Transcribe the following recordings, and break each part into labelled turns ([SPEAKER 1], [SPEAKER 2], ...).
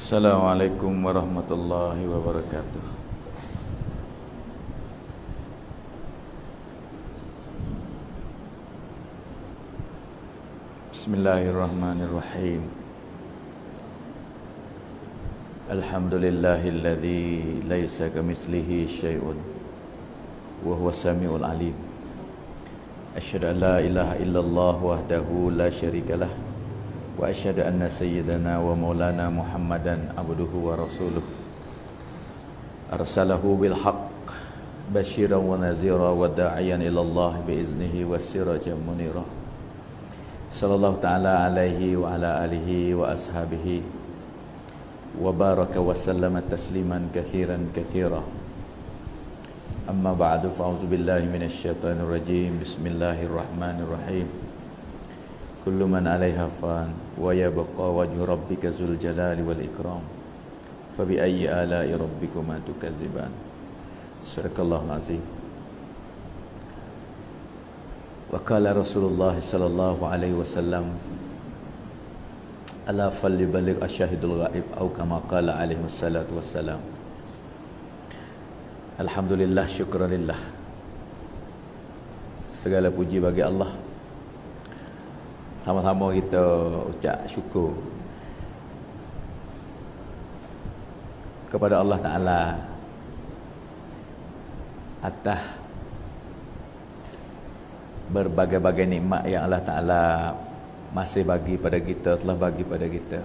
[SPEAKER 1] Assalamualaikum warahmatullahi wabarakatuh. Bismillahirrahmanirrahim. Alhamdulillahilladzi laisa kamitslihi syai'un wa huwas samiul alim. Asyhadu an la ilaha illallah wahdahu la syarikalah wa asyhadu anna sayyidana wa maulana Muhammadan abduhu wa rasuluh arsalahu bil haqq basyiran wa nazira wa da'iyan ila Allah bi iznihi wa sirajan munira. Sallallahu ta'ala alaihi wa ala alihi wa ashabihi wa baraka wa sallama tasliman kathiran kathira. Amma ba'du, fa'udzu billahi minasy syaithanir rajim. Bismillahirrahmanirrahim. Kullu man 'alaiha fan wa yabqa wajhu rabbika dzul jalali wal ikram. Fa bi ayyi ala'i rabbikuma tukadziban. Sadaqallahul azim. Wa qala Rasulullah sallallahu alaihi wasallam, ala falyaballigh asyhadul ghaib atau kama qala alaihi wassalatu wassalam. Alhamdulillah, syukranillah. Segala puji bagi Allah. Sama-sama kita ucap syukur kepada Allah Ta'ala atas berbagai-bagai nikmat yang Allah Ta'ala masih bagi pada kita, telah bagi pada kita.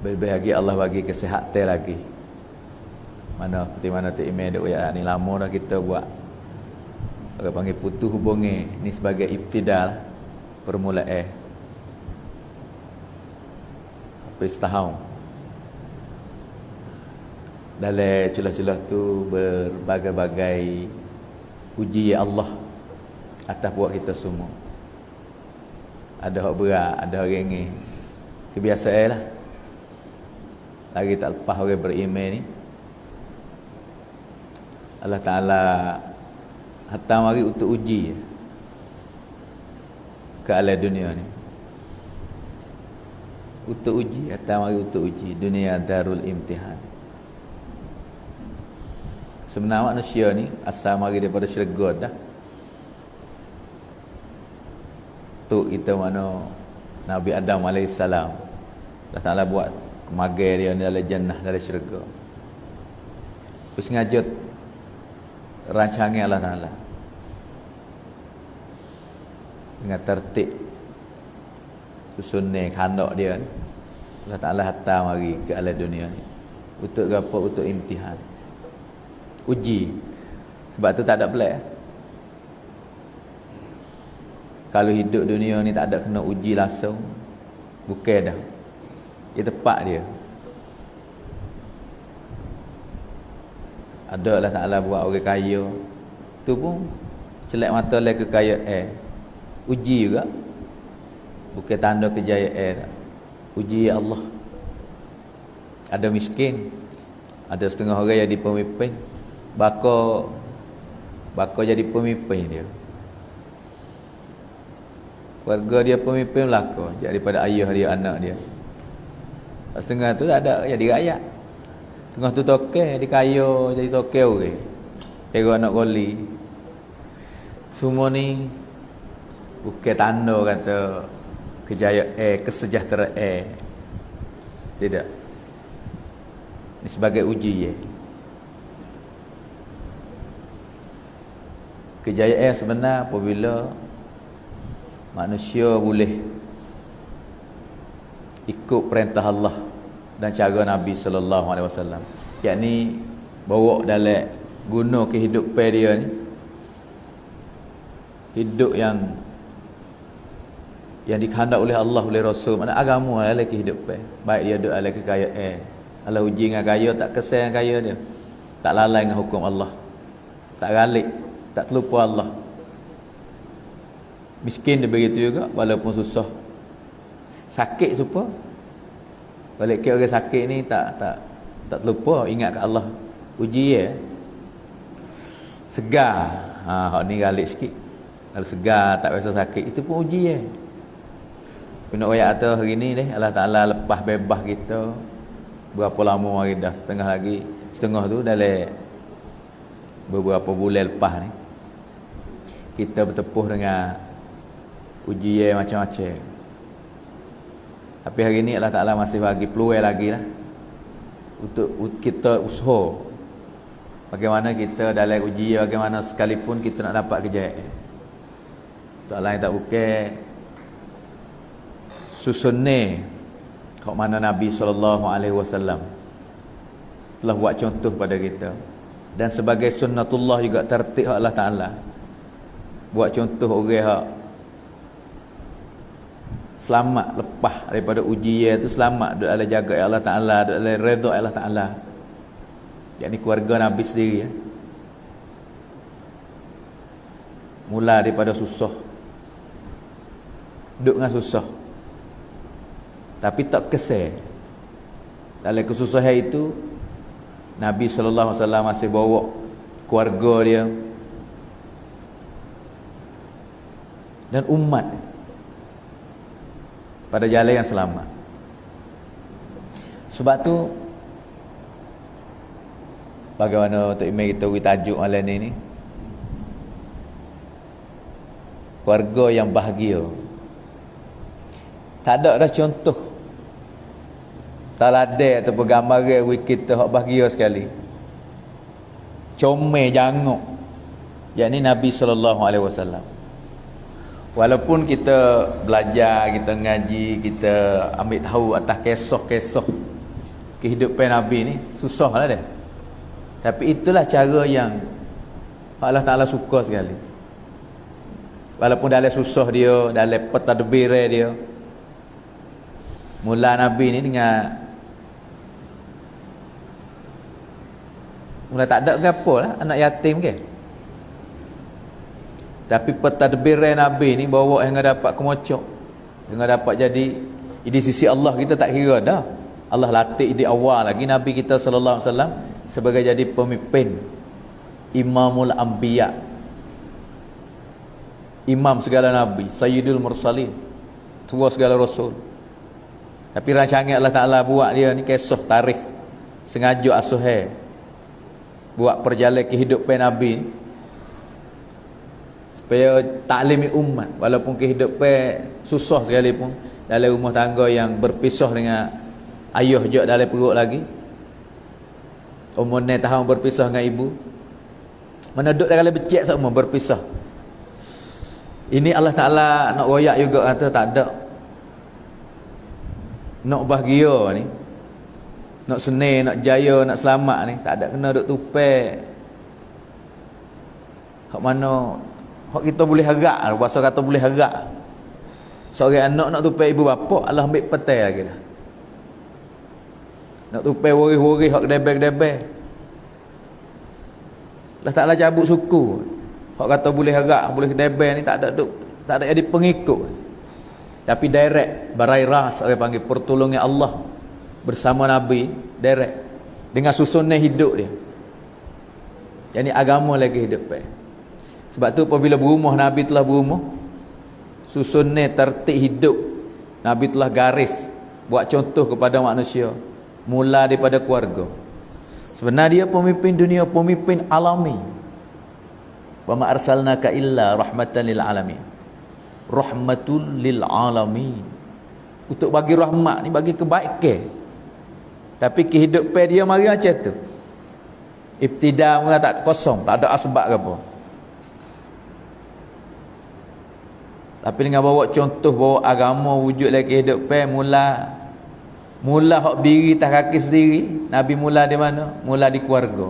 [SPEAKER 1] Lebih lagi Allah bagi kesihatan lagi. Mana seperti mana tu email duk ya, ni lama dah kita buat. Orang panggil putus hubungi. Ni sebagai ibtidal, permulaan. Sampai setahun. Dalam celah-celah tu berbagai-bagai uji ya Allah atas buat kita semua. Ada hak berat, ada hak ringan. Kebiasaan lah. Lagi tak lepas orang beriman ni. Allah Ta'ala hantar mari untuk uji ke alam dunia ni. Untuk uji, hantar mari untuk uji. Dunia darul imtihan. Sebenarnya manusia ni asal mari daripada syurga dah. Tu kita mana Nabi Adam AS, Allah Ta'ala buat kemagai dia dalam jannah, dalam syurga. Terus sengaja rancangan Allah Ta'ala dengan tertib susunan kandak dia ni, Allah Ta'ala hantar mari ke alam dunia ni. Untuk apa? Untuk imtihan, uji. Sebab tu tak ada pelik. Kalau hidup dunia ni tak ada kena uji langsung, bukan dah. Dia tepat dia. Ada Allah Ta'ala buat orang kaya, tu pun celak mata lah kekayaan. Uji juga. Bukan tanda kejayaan. Uji Allah. Ada miskin, ada setengah orang jadi pemimpin, baka jadi pemimpin dia. Keluarga dia pemimpin belaka daripada ayah dia, anak dia. Setengah tu tak ada, jadi rakyat. Tengah tu toke, dia kaya, jadi toke orang. Pera anak goli. Semua ni bukan tanda kata kejayaan, kesejahteraan. Tidak. Ini sebagai uji. Kejayaan sebenar apabila manusia boleh ikut perintah Allah dan cara Nabi sallallahu alaihi wasallam, yakni bawa dalam guna kehidupan dia ni, hidup yang dikehendak oleh Allah, oleh Rasul. Mana agama adalah kehidupan. Baik dia duduk dalam kekayaan, Allah uji dengan kaya, tak kesal dengan kaya dia, tak lalai dengan hukum Allah, tak galik, tak terlupa Allah. Miskin dia begitu juga, walaupun susah, sakit supaya balik ke orang sakit ni tak terlupa ingat kat Allah. Uji segar, hak ni galik sikit. Kalau segar tak rasa sakit, itu pun uji Kena ayat tu hari ni deh, Allah Ta'ala lepas bebas kita. Berapa lama hari dah, setengah tu dalam beberapa bulan lepas ni. Kita bertepuh dengan ujian macam-macam. Tapi hari ni Allah Ta'ala masih bagi peluang lagi lah untuk kita usaha bagaimana kita dalam ujian, bagaimana sekalipun kita nak dapat kejayaan. Tak lain tak bukan susunnya hak mana Nabi SAW telah buat contoh pada kita, dan sebagai sunnatullah juga tertib Allah Ta'ala buat contoh orang hak selamat lepas daripada ujian tu, selamat duduk dalam jaga Allah Ta'ala, duduk dalam redha Allah Ta'ala, yakni keluarga Nabi sendiri ya. Mula daripada susah, duduk dengan susah, tapi tak kesal. Dalam kesusahan itu Nabi SAW masih bawa keluarga dia dan umat pada jalan yang selamat. Sebab tu bagaimana Tok Imam kita beri tajuk malam ni, keluarga yang bahagia. Tak ada dah contoh teladan ataupun gambaran kita hak bahagia sekali, comel janguk, yakni Nabi SAW. Walaupun kita belajar, kita ngaji, kita ambil tahu atas kisah-kisah kehidupan Nabi ni, susah lah dia. Tapi itulah cara yang Allah Ta'ala suka sekali. Walaupun dalam susah dia, dalam pentadbir dia, mula Nabi ni dengan mula tak ada ke apa lah, anak yatim ke, tapi pentadbir Nabi ni bawa hingga dapat kemocok, hingga dapat jadi di sisi Allah kita tak kira dah. Allah latih di awal lagi Nabi kita sallallahu alaihi wasallam sebagai jadi pemimpin, imamul anbiya, imam segala nabi, sayyidul mursalin, tua segala rasul. Tapi rancangan Allah Ta'ala buat dia ni kisah tarikh, sengaja asuhai buat perjalanan kehidupan Nabi ni, supaya taklimi umat. Walaupun kehidupan susah sekalipun, dalam rumah tangga yang berpisah dengan ayah je dalam perut lagi, umur 9 tahun berpisah dengan ibu, meneduk dalam becek semua berpisah. Ini Allah Ta'ala nak royak juga, kata tak ada nak bahagia ni, nak senang, nak jaya, nak selamat ni, tak ada kena duk tupai hak mana hak kita boleh harap. Bahasa kata boleh harap, seorang anak nak tupai ibu bapa, Allah ambil petai lagi dah. Nak tupai worih-worih hak kedebel-kedebel, Allah Ta'ala cabut suku. Hak kata boleh harap, boleh kedebel ni tak ada jadi pengikut. Tapi direct, barai ras, orang panggil pertolongan Allah bersama Nabi, direct dengan susunan hidup dia. Jadi agama lagi hidup. Sebab tu apabila berumah, Nabi telah berumah, susunan tertib hidup Nabi telah garis, buat contoh kepada manusia, mula daripada keluarga. Sebenarnya dia pemimpin dunia, pemimpin alami. Wa ma arsalnaka illa rahmatan lil alamin, rahmatul lil alamin, untuk bagi rahmat ni, bagi kebaikan. Tapi kehidupan dia mari macam tu, ibtida tak kosong, tak ada asbab ke apa. Tapi dengan bawa contoh, bawa agama wujud dalam kehidupan, mula hak berdiri tak kaki sendiri, Nabi mula di mana? Mula di keluarga.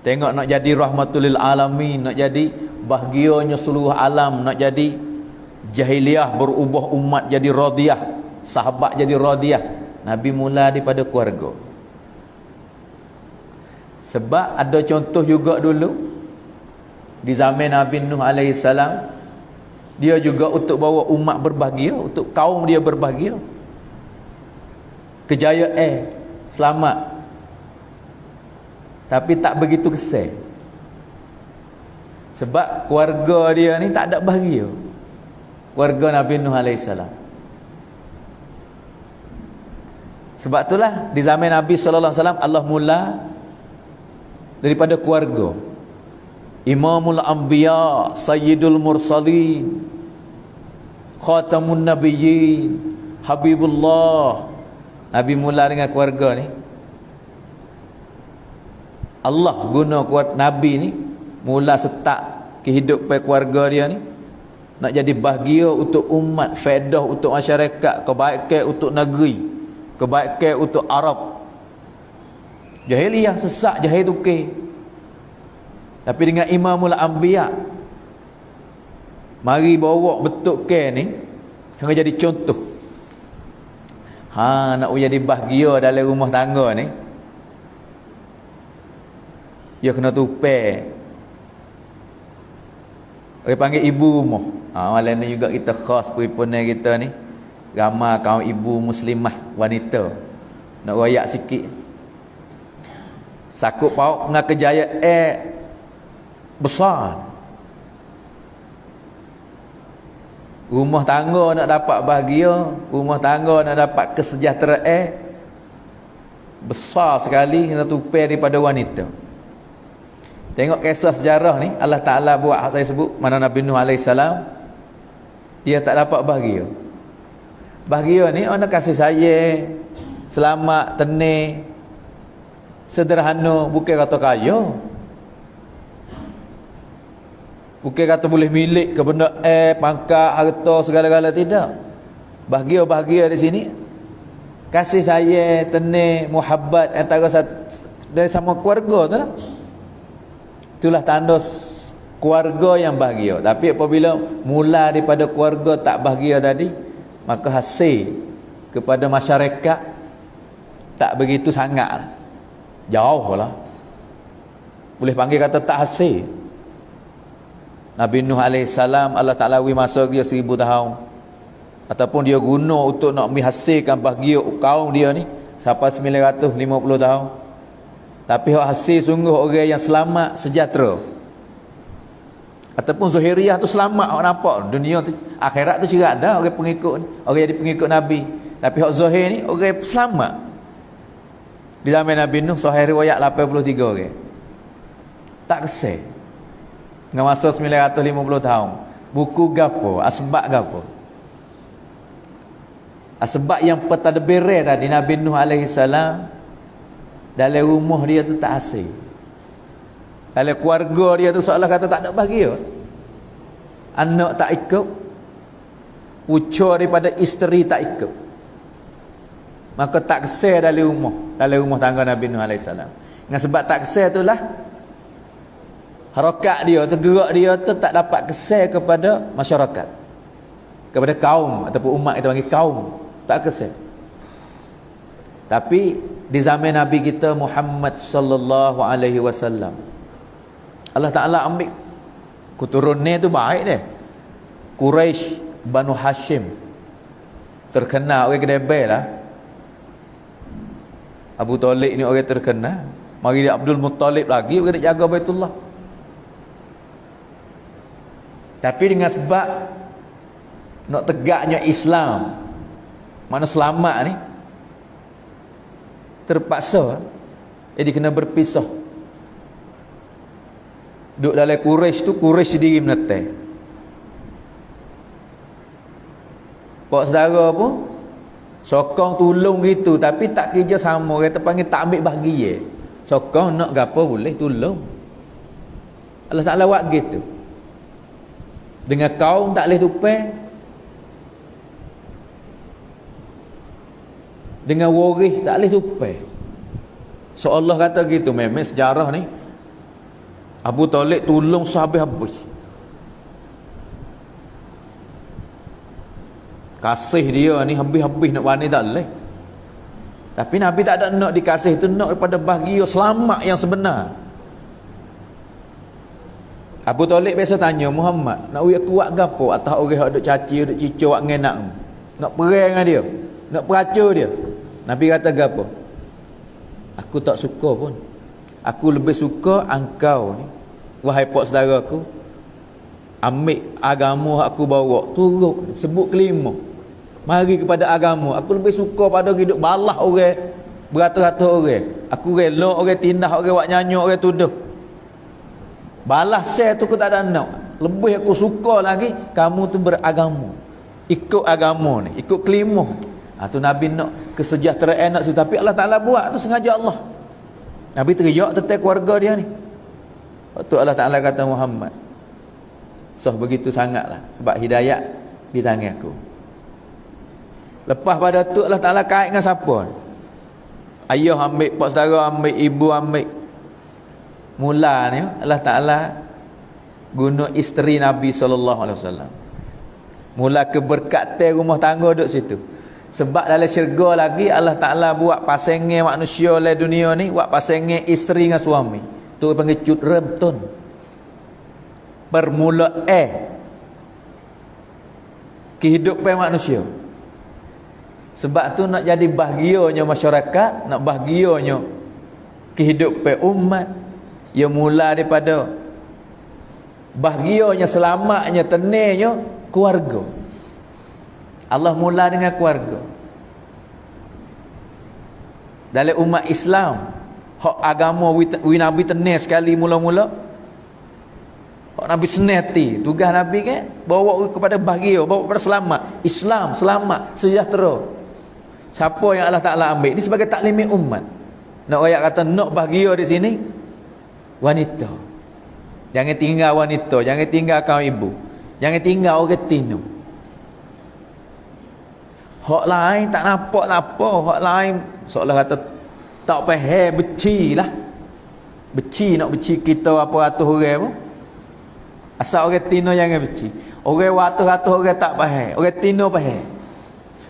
[SPEAKER 1] Tengok nak jadi rahmatul lil alamin, nak jadi bahagianya seluruh alam, nak jadi jahiliyah berubah umat jadi radiyah, sahabat jadi radiyah, Nabi mula daripada keluarga. Sebab ada contoh juga dulu di zaman Nabi Nuh alaihi salam, dia juga untuk bawa umat berbahagia, untuk kaum dia berbahagia, kejayaan, selamat. Tapi tak begitu kesal, sebab keluarga dia ni tak ada bahagia. keluarga Nabi Nuh alaihissalam. Sebab itulah di zaman Nabi sallallahu alaihi wasallam Allah mula daripada keluarga. Imamul Anbiya, Sayyidul Mursalin, Khatamun Nabiyyin, Habibullah. Nabi mula dengan keluarga ni. Allah guna Nabi ni mula setak kehidupan keluarga dia ni nak jadi bahagia untuk umat, faedah untuk masyarakat, kebaikan untuk negeri, kebaikan untuk Arab. Jahiliyah sesak, jahil tukar. Tapi dengan Imamul Anbiya mari bawa betul ke ni hingga jadi contoh. Nak jadi bahagia dalam rumah tangga ni, dia kena tupai. Orang panggil ibu rumah. Malam ni juga kita khas perhimpunan kita ni. Ramai kaum ibu muslimah wanita. Nak royak sikit. Sakut pauk dengan kejayaan besar. Rumah tangga nak dapat bahagia, rumah tangga nak dapat kesejahteraan, besar sekali kena tupai daripada wanita. Tengok kisah sejarah ni, Allah Ta'ala buat saya sebut, mana Nabi Nuh alaihissalam, dia tak dapat bahagia. Bahagia ni orang kasih sayang, selamat, tenang, sederhana, bukan kata kaya, bukan kata boleh milik ke benda pangkat, harta, segala-gala, tidak. Bahagia-bahagia di sini kasih sayang, tenang, muhabbat antara dari sama keluarga tu lah. Itulah tanda keluarga yang bahagia. Tapi apabila mula daripada keluarga tak bahagia tadi, maka hasil kepada masyarakat tak begitu sangat, jauh lah. Boleh panggil kata tak hasil. Nabi Nuh alaihissalam, Allah Ta'ala masa dia 1000 tahun, ataupun dia guna untuk nak menghasilkan bahagia kaum dia ni sampai 950 tahun. Tapi hasil sungguh orang yang selamat, sejahtera. Ataupun Zuhairiyah tu selamat, orang nampak dunia tu, akhirat tu juga ada orang pengikut ni, orang jadi pengikut Nabi. Tapi hak Zuhair ni orang selamat. Di zaman Nabi Nuh Zuhair riwayat 83 orang. Tak kesal. Dengan masa 950 tahun. Buku gapo, asbab gapo? Asbab yang pentadbiran tadi Nabi Nuh alaihissalam dalam rumah dia tu tak hasil. Dalam keluarga dia tu seolah kata tak ada bahagia. Anak tak ikut, pucuk daripada isteri tak ikut. Maka tak kesal dalam rumah tangga Nabi Nuh alaihissalam. Dengan sebab tak kesal itulah harakat dia, tergerak dia tu tak dapat kesal kepada masyarakat, kepada kaum ataupun umat kita panggil kaum, tak kesal. Tapi di zaman Nabi kita Muhammad sallallahu alaihi wasallam, Allah Ta'ala ambil keturunan tu baik dia. Quraisy, Banu Hashim, terkenal orang kedai lah. Abu Talib ni orang terkenal. Mari dia Abdul Muttalib lagi orang nak jaga Baitullah. Tapi dengan sebab nak tegaknya Islam, mana selamat ni, terpaksa dia kena berpisah. Duduk dalam Quraisy tu, Quraisy sendiri menetai. Pak saudara pun sokong tolong gitu, tapi tak kerja sama. Kata panggil tak ambil bahagia. Sokong nak gapo boleh tolong. Allah Ta'ala buat gitu. Dengan kaum tak boleh tupai, dengan waris tak boleh tupai. So Allah kata gitu. Memang sejarah ni Abu Talib tolong sehabis-habis. Kasih dia ni habis-habis nak wani tak boleh. Tapi Nabi tak ada nak dikasih tu, nak daripada bahagia selamat yang sebenar. Abu Talib biasa tanya Muhammad, nak uyak kuat gapo atas orang yang duk caci, duk cicau wak ngenak. Nak perang dengan dia, nak peracur dia. Nabi kata gapo? Aku tak suka pun. Aku lebih suka engkau ni, wahai pak saudaraku, ambil agama aku bawa, turut sebut kelima. Mari kepada agama. Aku lebih suka pada hidup balah orang beratus-ratus orang. Aku rela orang tindah, orang buat nyanyi, orang tuduh. Balas saya tu aku tak ada nak. Lebih aku suka lagi kamu tu beragama. Ikut agama ni, ikut kelima. Tu Nabi nak kesejahteraan nak tapi Allah Taala buat tu sengaja Allah. Nabi teriak tentang keluarga dia ni. Waktu Allah Taala kata Muhammad, so begitu sangatlah sebab hidayah di tangan aku. Lepas pada tu Allah Taala kait dengan siapa? Ayah ambil, pak saudara ambil, ibu ambil. Mula ni Allah Taala guna isteri Nabi SAW. Mula keberkatan rumah tangga duduk situ. Sebab dalam syurga lagi Allah Taala buat pasangan manusia dalam dunia ni, buat pasangan isteri dengan suami. Tu panggil cut remtun. Permulaan kehidupan manusia. Sebab tu nak jadi bahagianya masyarakat, nak bahagianya kehidupan umat, ia mula daripada bahagianya, selamatnya, tenangnya keluarga. Allah mula dengan keluarga. Dalam umat Islam, hak agama Nabi tenang sekali mula-mula. Hak Nabi senati, tugas Nabi kan bawa kepada bahagia, bawa kepada selamat. Islam selamat, sejahtera. Siapa yang Allah Taala ambil? Ini sebagai taklimi umat. Nak ayat kata nak bahagia di sini, wanita. Jangan tinggal wanita, jangan tinggal kaum ibu. Jangan tinggal orang tino. Hak lain tak nampak apa, hak lain seolah kata tak faham, becilah. Beci nak beci kita apa ratus orang pun. Asal orang tino jangan beci. Orang ratus-ratus orang tak faham, orang tino faham.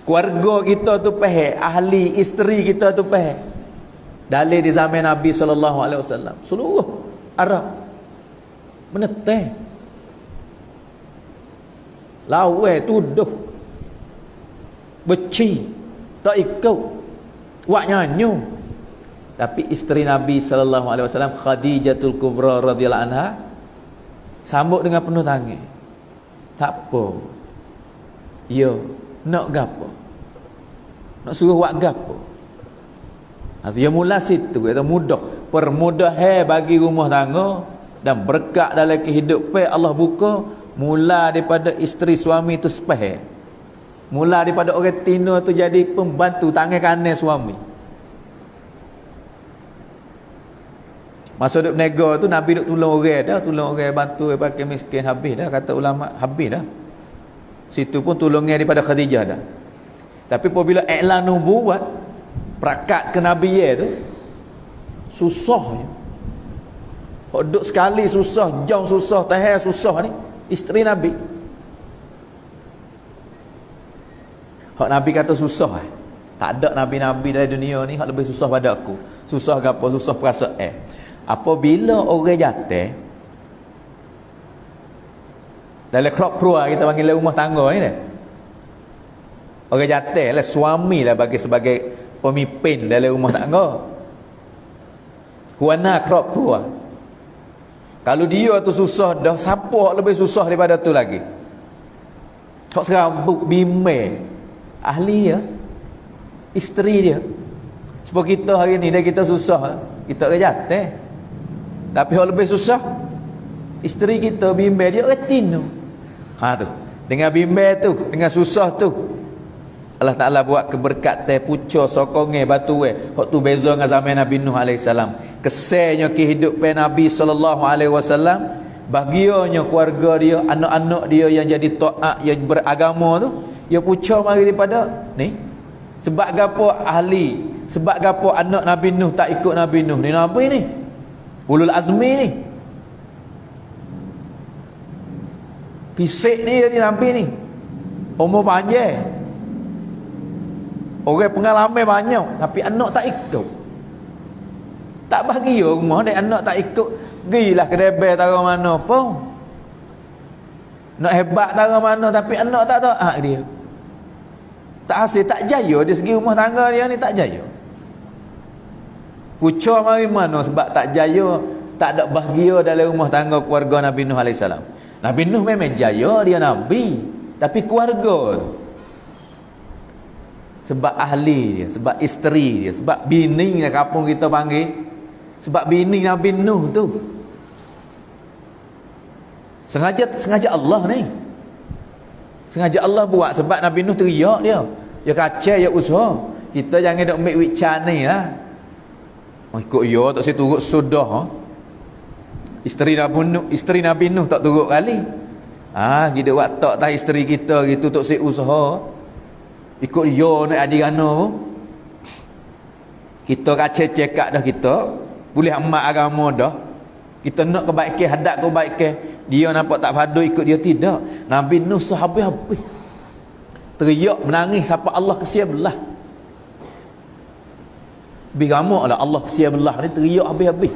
[SPEAKER 1] Keluarga kita tu faham, ahli isteri kita tu faham. Dalil di zaman Nabi SAW, seluruh Arab meneteh, lawe tuduh, beci, tak ikut, buat nyanyi. Tapi isteri Nabi SAW, Khadijatul Kubra radhiyallahu anha, sambut dengan penuh tangan. Tak apa, yo nak gapo, nak suruh buat gapo. Dia mula situ, kata mudah, permudah bagi rumah tangga dan berkat dalam kehidupan Allah buka mula daripada isteri suami tu sepah. Mula daripada orang tino tu jadi pembantu tangan kanan suami. Masa duk berniaga tu Nabi duk tolong orang dah, tolong orang, bantu orang pakai miskin, habis dah kata ulama, habis dah. Situ pun tolongnya daripada Khadijah dah. Tapi apabila iklan nubuat, perakat kenabian tu susah je. Hak duduk sekali susah, jauh susah, tahan susah ni isteri Nabi. Hak Nabi kata susah tak ada nabi-nabi dalam dunia ni hak lebih susah pada aku. Susah ke apa? Susah perasaan. Apabila orang jatuh dalam keluarga, kita panggil rumah tangga ni dah. Orang jatuh lah, suami lah bagi sebagai pemimpin dalam rumah tangga. Kuana keluarga. Kalau dia tu susah dah, siapa lebih susah daripada tu lagi? Kau serabut bimbing ahli dia, isteri dia. Sebab kita hari ni dah kita susah, kita orang jatuh. Tapi yang lebih susah isteri kita, bimbing dia orang tino. Tu dengan bimbing tu, dengan susah tu, Allah Ta'ala buat keberkatan pucuk sokongan batu hak tu beza dengan zaman Nabi Nuh AS. Kesannya kehidupan Nabi SAW, bahagianya keluarga dia, anak-anak dia yang jadi taat, yang beragama tu, dia pucuk mari daripada ni. Sebab gapo ahli, sebab gapo anak Nabi Nuh tak ikut Nabi Nuh ni? Nabi ni ulul azmi ni, pisik ni jadi Nabi ni, umur panjang, orang pengalaman banyak, tapi anak tak ikut. Tak bahagia rumah dia, anak tak ikut. Gilah kedebel tara mana pun, nak hebat tara mana, tapi anak tak taat dia, tak hasil, tak jaya dari segi rumah tangga dia ni, tak jaya. Pucuk mari mana sebab tak jaya, tak ada bahagia dalam rumah tangga keluarga Nabi Nuh AS. Nabi Nuh memang jaya, dia Nabi, tapi keluarga tu, sebab ahli dia, sebab isteri dia, sebab bini yang kampung kita panggil, sebab bini Nabi Nuh tu, sengaja Allah ni, sengaja Allah buat sebab Nabi Nuh teriak dia kacau, dia usaha. Kita jangan dok ambil wican ni lah. Ikut ya tak saya turut sudah. Isteri Nabi Nuh tak turut kali. Kita buat tak tah isteri kita gitu tak saya usaha. Ikut ya nak adik-anak pun. Kita kacau cekak dah kita. Boleh amat agama dah. Kita nak kebaikan, hadap kebaikan. Dia nampak tak padu ikut dia, tidak. Nabi Nuh sehabis-habis teriak menangis siapa Allah kesia belah. Lebih gamak lah Allah kesia belah ni, teriak habis-habis.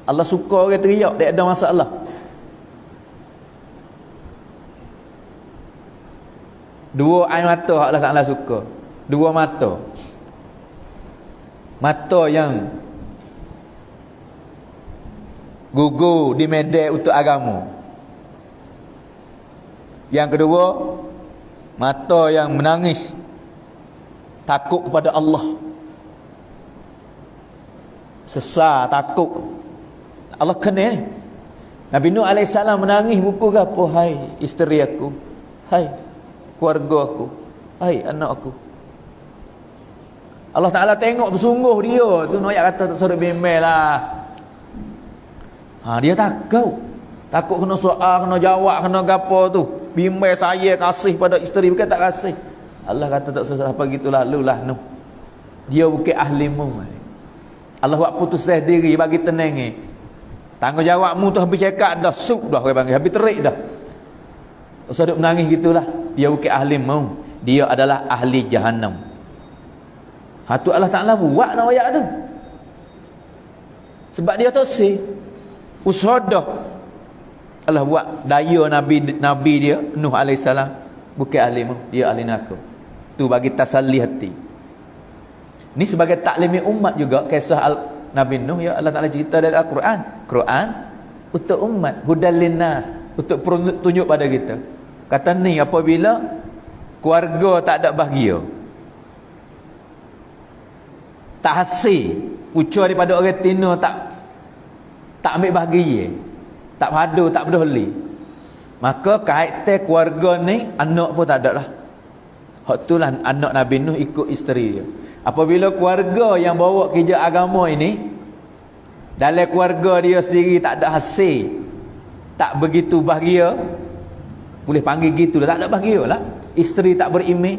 [SPEAKER 1] Allah suka orang teriak, tak ada masalah. Dua air mata Allah Ta'ala suka. Dua mata. Mata yang gugur di medan untuk agama. Yang kedua, mata yang menangis takut kepada Allah, sesar takut Allah kena ni. Nabi Nuh AS menangis buku ke apa? Hai isteri aku, hai keluarga aku, hai anak aku. Allah Ta'ala tengok bersungguh dia tu, nak kata tak suruh bimbel lah. Dia takut kena soal, kena jawab, kena gapo tu. Bimbel saya kasih pada isteri, bukan tak kasih. Allah kata tak usah apa gitu, lalulah Nuh. Dia bukan ahlimu. Allah buat putuskan diri bagi tenang ni. Tanggungjawabmu tu habis cekak dah, sup dah orang panggil, habis terik dah. Tak usah duk menangis gitulah. Dia bukan ahlimu, dia adalah ahli jahannam. Tu Allah Ta'ala buat nak ayat tu. Sebab dia tu si usaha dah. Allah buat daya Nabi dia Nuh AS bukan ahli mu, dia ahli neraka. Tu bagi tasalli hati. Ni sebagai taklimi umat juga kisah Nabi Nuh ya. Allah Ta'ala cerita dalam Al-Quran untuk umat, hudal linnas, untuk tunjuk pada kita. Kata ni apabila keluarga tak ada bahagia, tak hasil pucuk daripada orang tino, tak ambil bahagia, tak padu, tak peduli, maka kaitan keluarga ni anak pun tak ada lah. Hak itulah anak Nabi Nuh ikut isteri dia. Apabila keluarga yang bawa kerja agama ini, dalam keluarga dia sendiri tak ada hasil, tak begitu bahagia, boleh panggil gitu lah, tak ada bahagia lah. Isteri tak beriman,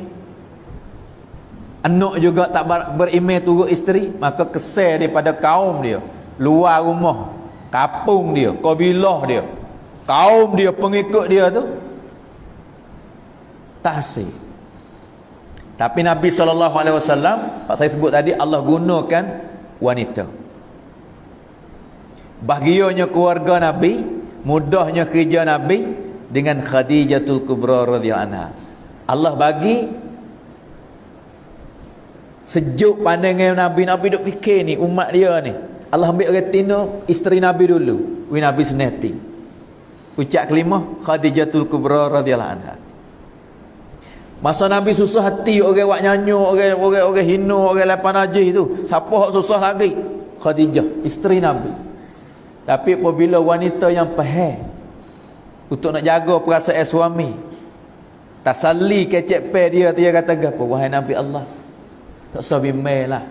[SPEAKER 1] anak juga tak beriman turut isteri, maka kesal daripada kaum dia, luar rumah, kampung dia, kabilah dia, kaum dia, pengikut dia tu tak hasil. Tapi Nabi SAW, pak saya sebut tadi, Allah gunakan wanita. Bahagianya keluarga Nabi, mudahnya kerja Nabi dengan Khadijatul Kubra radhiyallahu anha. Allah bagi sejuk pandangan Nabi. Nabi duk fikir ni umat dia ni. Allah ambil orang tino isteri Nabi dulu. Nabi seneti. Ucap kelima Khadijatul Kubra radhiyallahu anha. Masa Nabi susah hati, orang buat nyanyi, orang hina, orang lapan najis tu, siapa hak susah lagi? Khadijah, isteri Nabi. Tapi apabila wanita yang faham untuk nak jaga perasaan suami, tasalli kecek pe dia kata gapo, wahai Nabi Allah, tak usah bimbang lah.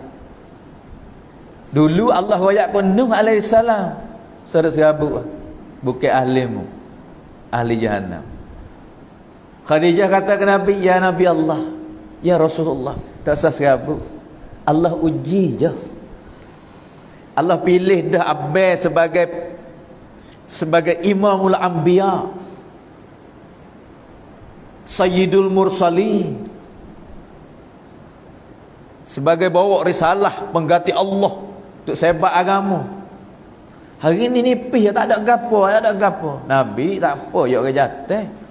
[SPEAKER 1] Dulu Allah royak pun Nuh AS saudara serabut, bukan ahlimu, ahli jahannam. Khadijah kata ke Nabi, ya Nabi Allah, ya Rasulullah, tak usah serabut, Allah uji je. Allah pilih dah Abbas sebagai imamul anbiya, sayyidul mursalin, sebagai bawa risalah pengganti Allah untuk sebat agama. Hari ni nipis, tak ada gapo, tak ada gapo. Nabi tak apa, ya orang jatuh.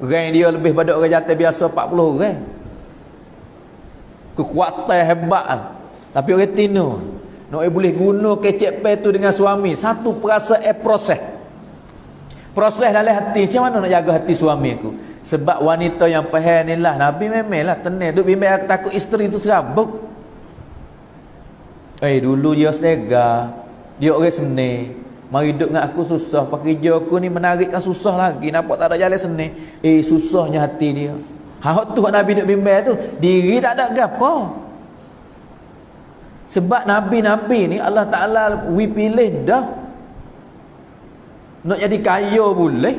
[SPEAKER 1] Orang dia lebih pada orang jatuh biasa 40 orang. Kekuatan hebat. Tapi orang tino nak boleh guna kecek pe tu dengan suami, satu perasaan proses. Proses dalam hati, macam mana nak jaga hati suami aku? Sebab wanita yang faham ni lah, Nabi memanglah tenang duk bimbang takut isteri tu serabut. Dulu dia selega, dia orang seni. Mari duduk dengan aku susah, pakai kerja aku ni menarikkan susah lagi, nampak tak ada jalan seni. Susahnya hati dia. Hak tu Nabi duk bimbang tu, diri tak ada gapo. Sebab Nabi-Nabi ni Allah Ta'ala pilih dah. Nak jadi kaya boleh,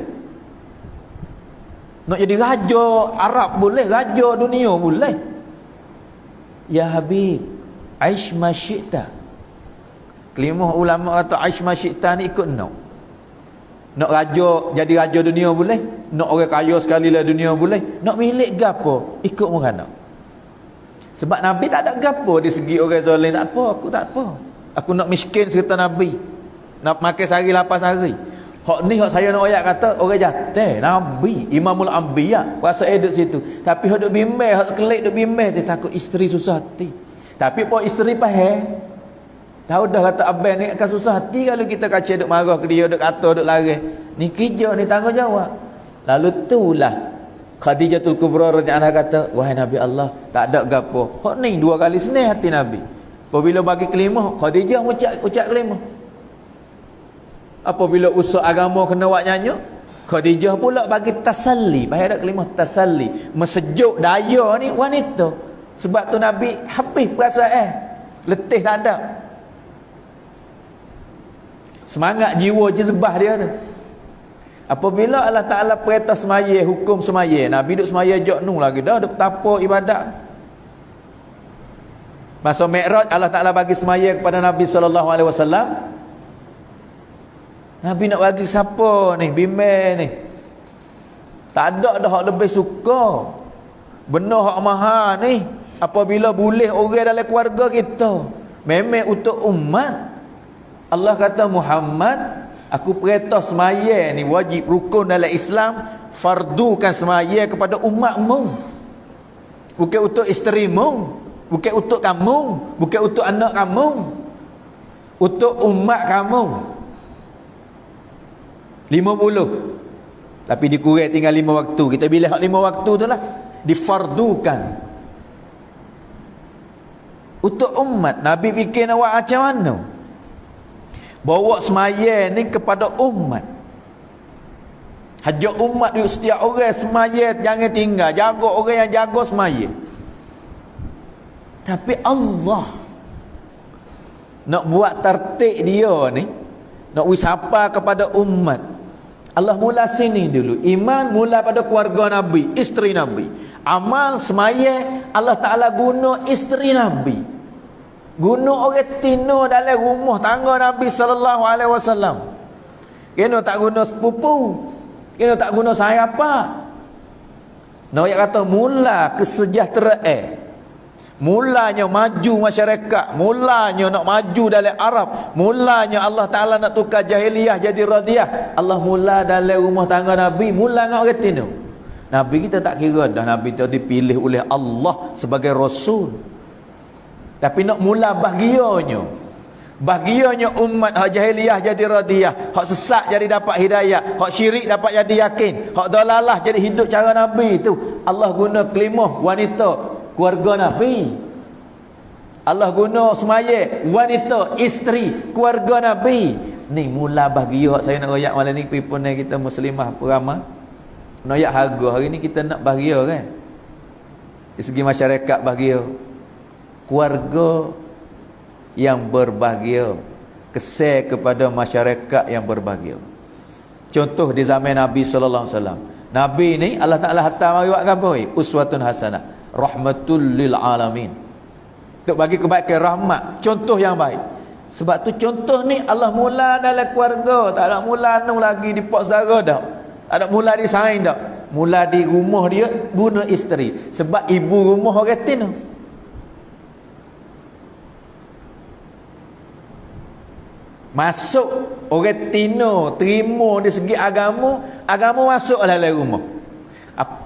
[SPEAKER 1] nak jadi raja Arab boleh, raja dunia boleh. Ya Habib, aish ma syi'ta. Kelimah ulama kata aish ma syi'ta ni ikut nak raja, jadi raja dunia boleh, nak orang kaya sekali lah dunia boleh, nak milik gapo ikut merana. Sebab Nabi tak ada gapo di segi orang zalim. Tak apa, aku tak apa, aku nak miskin serta Nabi, nak makan sehari lapas hari. Hak ni hak saya nak ayat kata orang jatuh Nabi Imamul Anbiya rasa duduk situ. Tapi hak duk bimbang, hak kelik duk bimbang dia takut isteri susah hati. Tapi pun isteri faham. Tahu dah kata abang ni akan susah hati kalau kita kacau duk marah ke dia, duk kata, duk lari. Ni kerja ni tanggungjawab. Lalu itulah Khadijatul Kubra radhiyallahu kata, wahai Nabi Allah, tak ada gapo. Hak ni dua kali senang hati Nabi. Apabila bagi kelima, Khadijah ucap kelima. Apabila usaha agama kena buat nyanyi, Khadijah pula bagi tasalli. Bahaya ada kalimah tasalli, mesejuk daya ni wanita. Sebab tu Nabi habis perasaan, letih tak ada. Semangat jiwa jezbah dia tu. Apabila Allah Ta'ala perintah semaya, hukum semaya, Nabi duduk semaya jok nu lagi dah, duduk tapa ibadat. Masa Mi'raj Allah Ta'ala bagi semaya kepada Nabi SAW. Nabi nak bagi siapa ni? Bimbang ni. Tak ada dah hak lebih suka. Benar hak mahal ni apabila boleh orang dalam keluarga kita. Memang untuk umat. Allah kata, Muhammad, aku perintah semaya ni wajib rukun dalam Islam, fardukan semaya kepada umatmu. Bukan untuk isterimu, bukan untuk kamu, bukan untuk anak kamu, untuk umat kamu. 50. Tapi dikurang tinggal 5 waktu. Kita bila hak 5 waktu tu lah difardukan untuk umat. Nabi fikir nak buat macam mana? Bawa semaya ni kepada umat. Hajak umat di setiap orang semaya jangan tinggal. Jaga orang yang jaga semaya. Tapi Allah nak buat tertib dia ni, nak wisapa kepada umat. Allah mula sini dulu. Iman mula pada keluarga Nabi, isteri Nabi. Amal semaya Allah Ta'ala guna isteri Nabi, guna orang tino dalam rumah tangga Nabi SAW. Kena tak guna sepupu, kena tak guna siapa. Nabi kata mula kesejahteraan, mulanya maju masyarakat, mulanya nak maju dalam Arab, mulanya Allah Ta'ala nak tukar jahiliyah jadi radiyah. Allah mula dalam rumah tangga Nabi, mula dengan orang tino. Nabi kita tak kira dah Nabi tu dipilih oleh Allah sebagai Rasul. Tapi nak mula bahagianya umat hak jahiliyah jadi radiyah, hak sesat jadi dapat hidayah, hak syirik dapat jadi yakin, hak dalalah jadi hidup cara Nabi tu. Allah guna kelimah wanita keluarga Nabi. Allah guna semaya wanita isteri keluarga Nabi. Ni mula bahagia. Saya nak royak malam ni pipun kita muslimah peramah nak royak harga. Hari ni kita nak bahagia kan, di segi masyarakat bahagia, keluarga yang berbahagia, kesal kepada masyarakat yang berbahagia. Contoh di zaman Nabi SAW. Nabi ni Allah Ta'ala hantar mari buat apa? Uswatun hasanah, rahmatul lil alamin. Untuk bagi kebaikan, rahmat, contoh yang baik. Sebab tu contoh ni Allah mula dalam keluarga, tak ada mula nu lagi di pos saudara dah. Tak ada mula di sain dah. Mula di rumah dia guna isteri. Sebab ibu rumah orang tino. Masuk orang tino, terima di segi agama, agama masuk dalam rumah.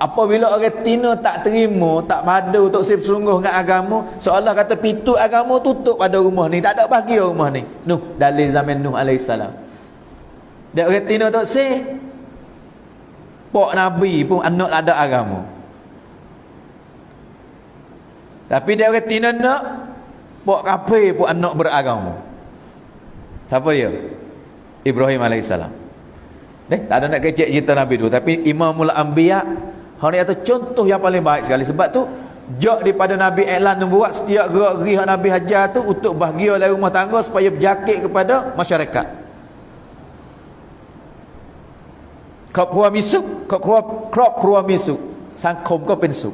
[SPEAKER 1] Apabila orang tino tak terima, tak padu untuk sungguh dengan agama, seolah kata pintu agama tutup pada rumah ni, tak ada bahagia rumah ni. Nuh, dari zaman Nuh alaihissalam. Dan orang tino tak sih, Pak Nabi pun anak tak ada agama. Tapi dia kata nak pak kafir pun anak beragama. Siapa dia? Ibrahim alaihissalam. Tak ada nak kecek cerita Nabi tu, tapi Imamul Anbiya hang ni atas contoh yang paling baik sekali. Sebab tu jak daripada Nabi iklan buat setiap gerak-geri yang Nabi hajar tu untuk bahagia dalam rumah tangga supaya berjakit kepada masyarakat. Krop keluar misuk, krop keluar misuk, sangkom kau pensuk.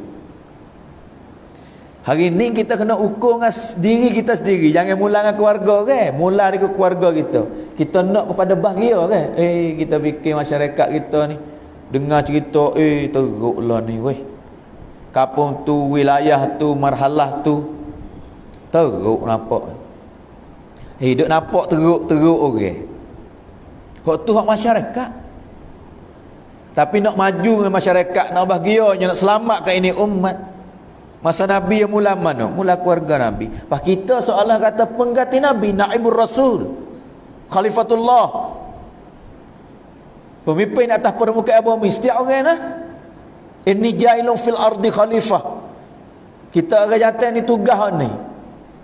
[SPEAKER 1] Hari ni kita kena ukur dengan diri kita sendiri. Jangan mula dengan keluarga ke. Mula dengan keluarga kita. Kita nak kepada bahagia ke. Kita fikir masyarakat kita ni dengar cerita, teruklah ni weh. Kampung tu, wilayah tu, marhalah tu teruk nampak. Hidup nampak teruk orang. Kok tu hak masyarakat. Tapi nak maju dengan masyarakat, nak bahagianya, nak selamatkan ini umat. Masa Nabi yang mula mana? Mula keluarga Nabi. Pas kita seolah kata pengganti Nabi, naibur Rasul, Khalifatullah, pemimpin atas permukaan bumi. Setiap orang nah, inni jailun fil ardi khalifah. Kita orang jantan ni tugas ni.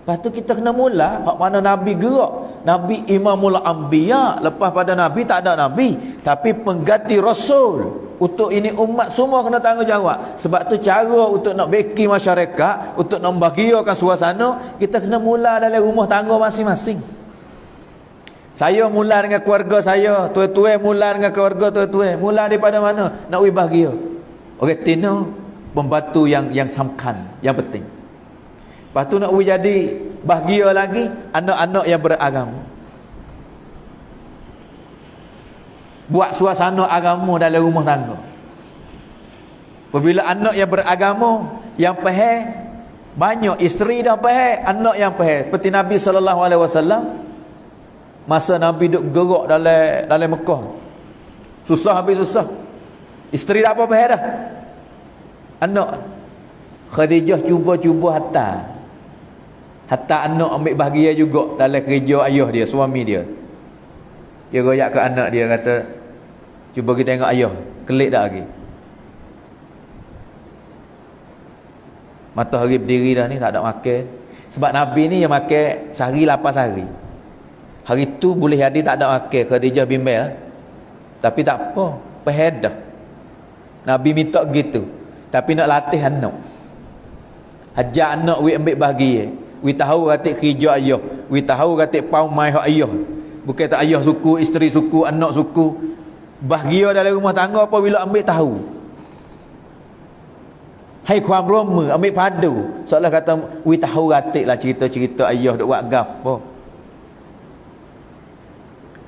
[SPEAKER 1] Lepas tu kita kena mula hak mana Nabi gerak. Nabi Imamul Anbiya. Lepas pada Nabi tak ada Nabi, tapi pengganti Rasul. Untuk ini umat semua kena tanggungjawab. Sebab tu cara untuk nak beki masyarakat, untuk nak membahagiakan suasana, kita kena mula dalam rumah tangga masing-masing. Saya mula dengan keluarga saya, tuan-tuan mula dengan keluarga tuan-tuan. Mula daripada mana? Nak we bahagia. Orang Tino pembantu yang samkan, yang penting. Lepas tu nak we jadi bahagia lagi anak-anak yang beragama. Buat suasana agama dalam rumah tangga. Apabila anak yang beragama, yang faham, banyak isteri dah faham, anak yang faham. Seperti Nabi SAW, masa Nabi duk gerak dalam Mekah, susah habis susah. Isteri tak apa faham dah. Anak Khadijah cuba hatta anak ambil bahagia juga dalam kerja ayah dia, suami dia. Dia royak ke anak dia, kata, cuba kita tengok ayah, kelik tak lagi? Matahari berdiri dah ni, tak ada makan. Sebab Nabi ni yang makan sehari 8 hari. Hari tu boleh jadi tak ada makan, Khadijah bimbel. Tapi tak apa, pehedah. Nabi minta gitu. Tapi nak latih anak. Hajar anak we ambil bahagia. We tahu kata kerja ayah. We tahu kata pau mai hak ayah. Bukan tak ayah suku, isteri suku, anak suku. Bahagia dalam rumah tangga apabila ambil tahu. Hai kuam roma, ambil padu. Seolah kata, we tahu ratik lah cerita-cerita ayah duk buat gapo.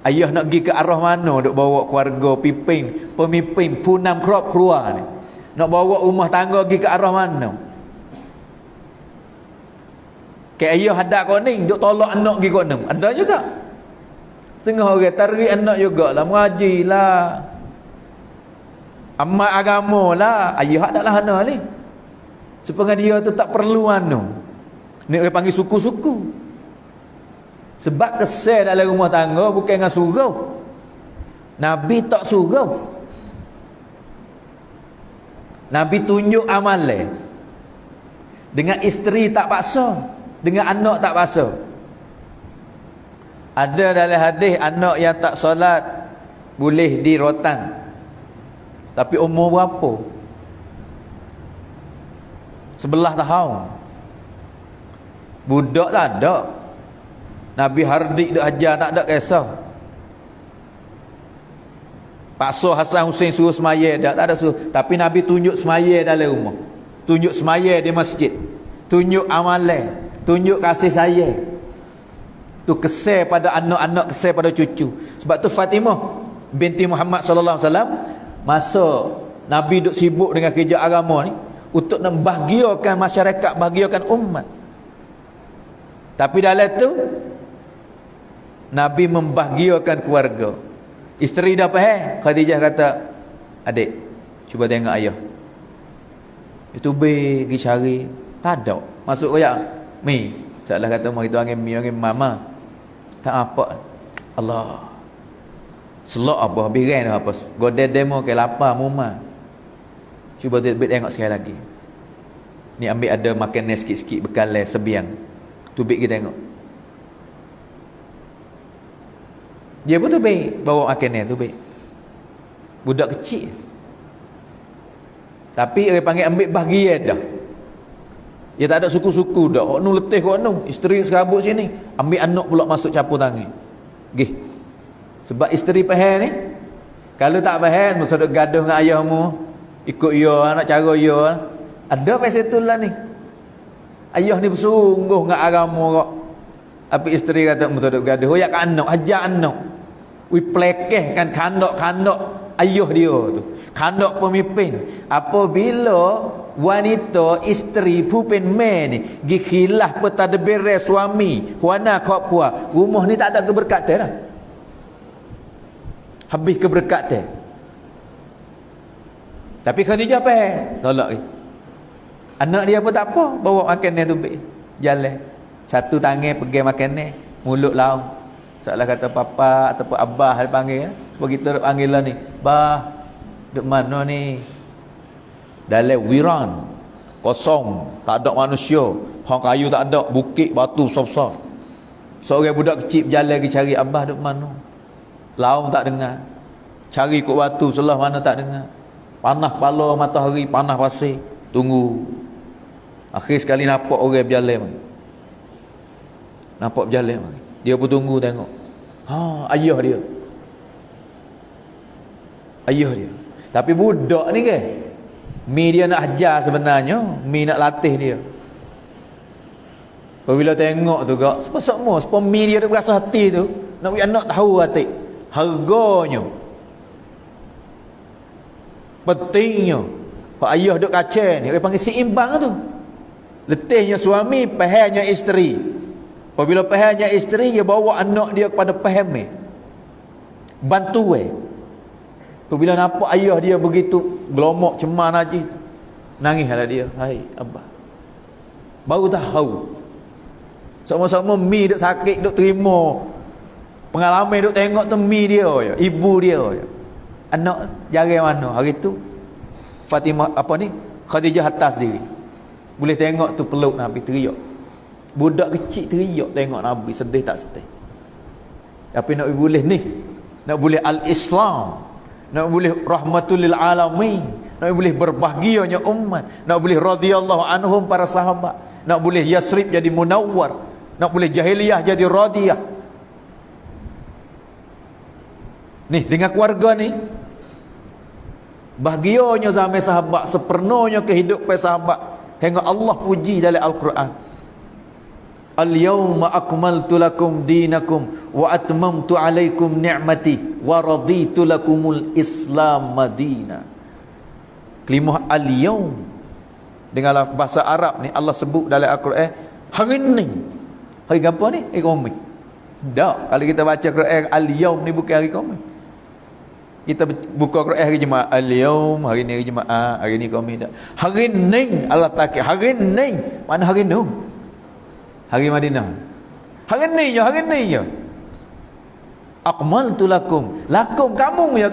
[SPEAKER 1] Ayah nak pergi ke arah mana, duk bawa keluarga, pemimpin, punam krop keluar ni. Nak bawa rumah tangga pergi ke arah mana. Kayak ayah hadap koning, duk tolak anak pergi koning. Ada juga. Setengah orang tarik anak juga lah, mengaji lah, amat agama lah. Ayah adalah anak ni. Supaya dia tu tak perlu anu. Ni orang panggil suku-suku. Sebab kesal dalam rumah tangga bukan dengan surau. Nabi tak surau. Nabi tunjuk amalan. Dengan isteri tak paksa, dengan anak tak paksa. Ada dalam hadis anak yang tak solat boleh di rotan. Tapi umur berapa? 11 tahun. Budak tak ada. Nabi hardik duk ajar, tak ada kisah. Paksa Hasan Hussein suruh semaya, tak ada suruh. Tapi Nabi tunjuk semaya dalam rumah. Tunjuk semaya di masjid. Tunjuk amalan, tunjuk kasih sayang. Tu kesal pada anak-anak, kesal pada cucu. Sebab tu Fatimah binti Muhammad sallallahu alaihi wasallam, masa Nabi duk sibuk dengan kerja agama ni untuk membahagiakan masyarakat, bahagiakan umat. Tapi dalam tu Nabi membahagiakan keluarga. Isteri dah faham, Khadijah kata, adik, cuba tengok ayah. Itu pergi cari, tak ada. Masuk koyak, mi. Salah kata mari tu angin mi, angin mama. Tak apa. Allah. Selok apa habis ren apa. Godel demo ke lapar muma. Cuba tengok sekali lagi. Ni ambil ada makanan sikit-sikit bekal sebiang. Tubik kita tengok. Dia pun tubik bawa makanan tubik. Budak kecil. Tapi orang panggil ambil bahagian dah. Dia tak ada suku-suku dah. Kau nu letih kau nu, isteri serabut sini, ambil anak pula masuk capur tangan. Gih. Sebab isteri faham ni. Kalau tak faham, mesti duk gaduh dengan ayahmu, ikut ia nak cara ia. Ada pasal itulah ni. Ayah ni bersungguh dengan agama kok. Tapi isteri kata mesti duk gaduh, "Oh ya kan anak, ajar anak." We plekehkan kandak-kandak ayah dia tu. Kandak pemimpin. Apabila wanita isteri pupin men ni gi khilaf petadbir suami, wana kau puas, rumah ni tak ada keberkatan dah. Habis keberkatan. Tapi Khadijah apa? Tolak ni. Anak dia pun tak apa, bawa makanan tu jalan. Satu tangan pegang makanan, mulut lauk. Seolah kata papa ataupun abah dia panggil. Sebab kita panggil lah ni. Bah, duk mana ni? Dalam wiran. Kosong. Tak ada manusia. Hang kayu tak ada. Bukit, batu, besar-besar. Seorang budak kecil berjalan pergi cari abah duk mana. Laung tak dengar. Cari kot batu selah mana tak dengar. Panas pala matahari, panas pasir. Tunggu. Akhir sekali nampak orang berjalan. Nampak berjalan. Dia pun tunggu tengok. Ayah dia. Ayah dia. Tapi budak ni ke? Mi dia nak ajar sebenarnya. Mi nak latih dia. Apabila tengok tu kak, semua mi dia tu berasa hati tu. Nak anak tahu hati. Harganya. Pentingnya. Pak ayah duk kacau ni. Dia panggil seimbang tu. Letihnya suami, pahalnya isteri. Apabila pahamnya isteri, dia bawa anak dia kepada paham ni. Bantu apabila nampak ayah dia begitu gelomok cemar najis, nangislah dia. Hai abah. Baru tahu. Sama-sama mi duk sakit, duk terima pengalaman, duk tengok tu mi dia je, ibu dia je. Anak jarang mana hari tu Fatimah Khadijah atas diri. Boleh tengok tu peluk Nabi teriak. Budak kecil teriak tengok Nabi, sedih tak sedih. Tapi nak boleh ni, nak boleh al-Islam, nak boleh rahmatul lil alamin, nak boleh berbahagianya umat, nak boleh radhiyallahu anhum para sahabat, nak boleh Yasrib jadi Munawwar, nak boleh jahiliyah jadi radiyah. Ni dengan keluarga ni bahagianya zaman sahabat, sepenuhnya kehidupan sahabat. Tengok Allah puji dalam Al-Quran. Al-yawma akmaltu lakum dinakum wa atmamtu alaikum ni'mati wa raditu lakumul Islam madina. Kalimah al-yawm dengan bahasa Arab ni Allah sebut dalam Al-Quran hari ni. Hari apa ni? Hari Khamis. Tak, kalau kita baca Quran al-yawm ni bukan hari Khamis. Kita buka Quran hari Jumaat, al-yawm, hari ni hari Jumaat, hari ni Khamis tak. Hari ni Allah takik, hari ni. Mana hari ni? Hari Madinah. Hari ni je. Akmaltu lakum. Lakum kamu ya.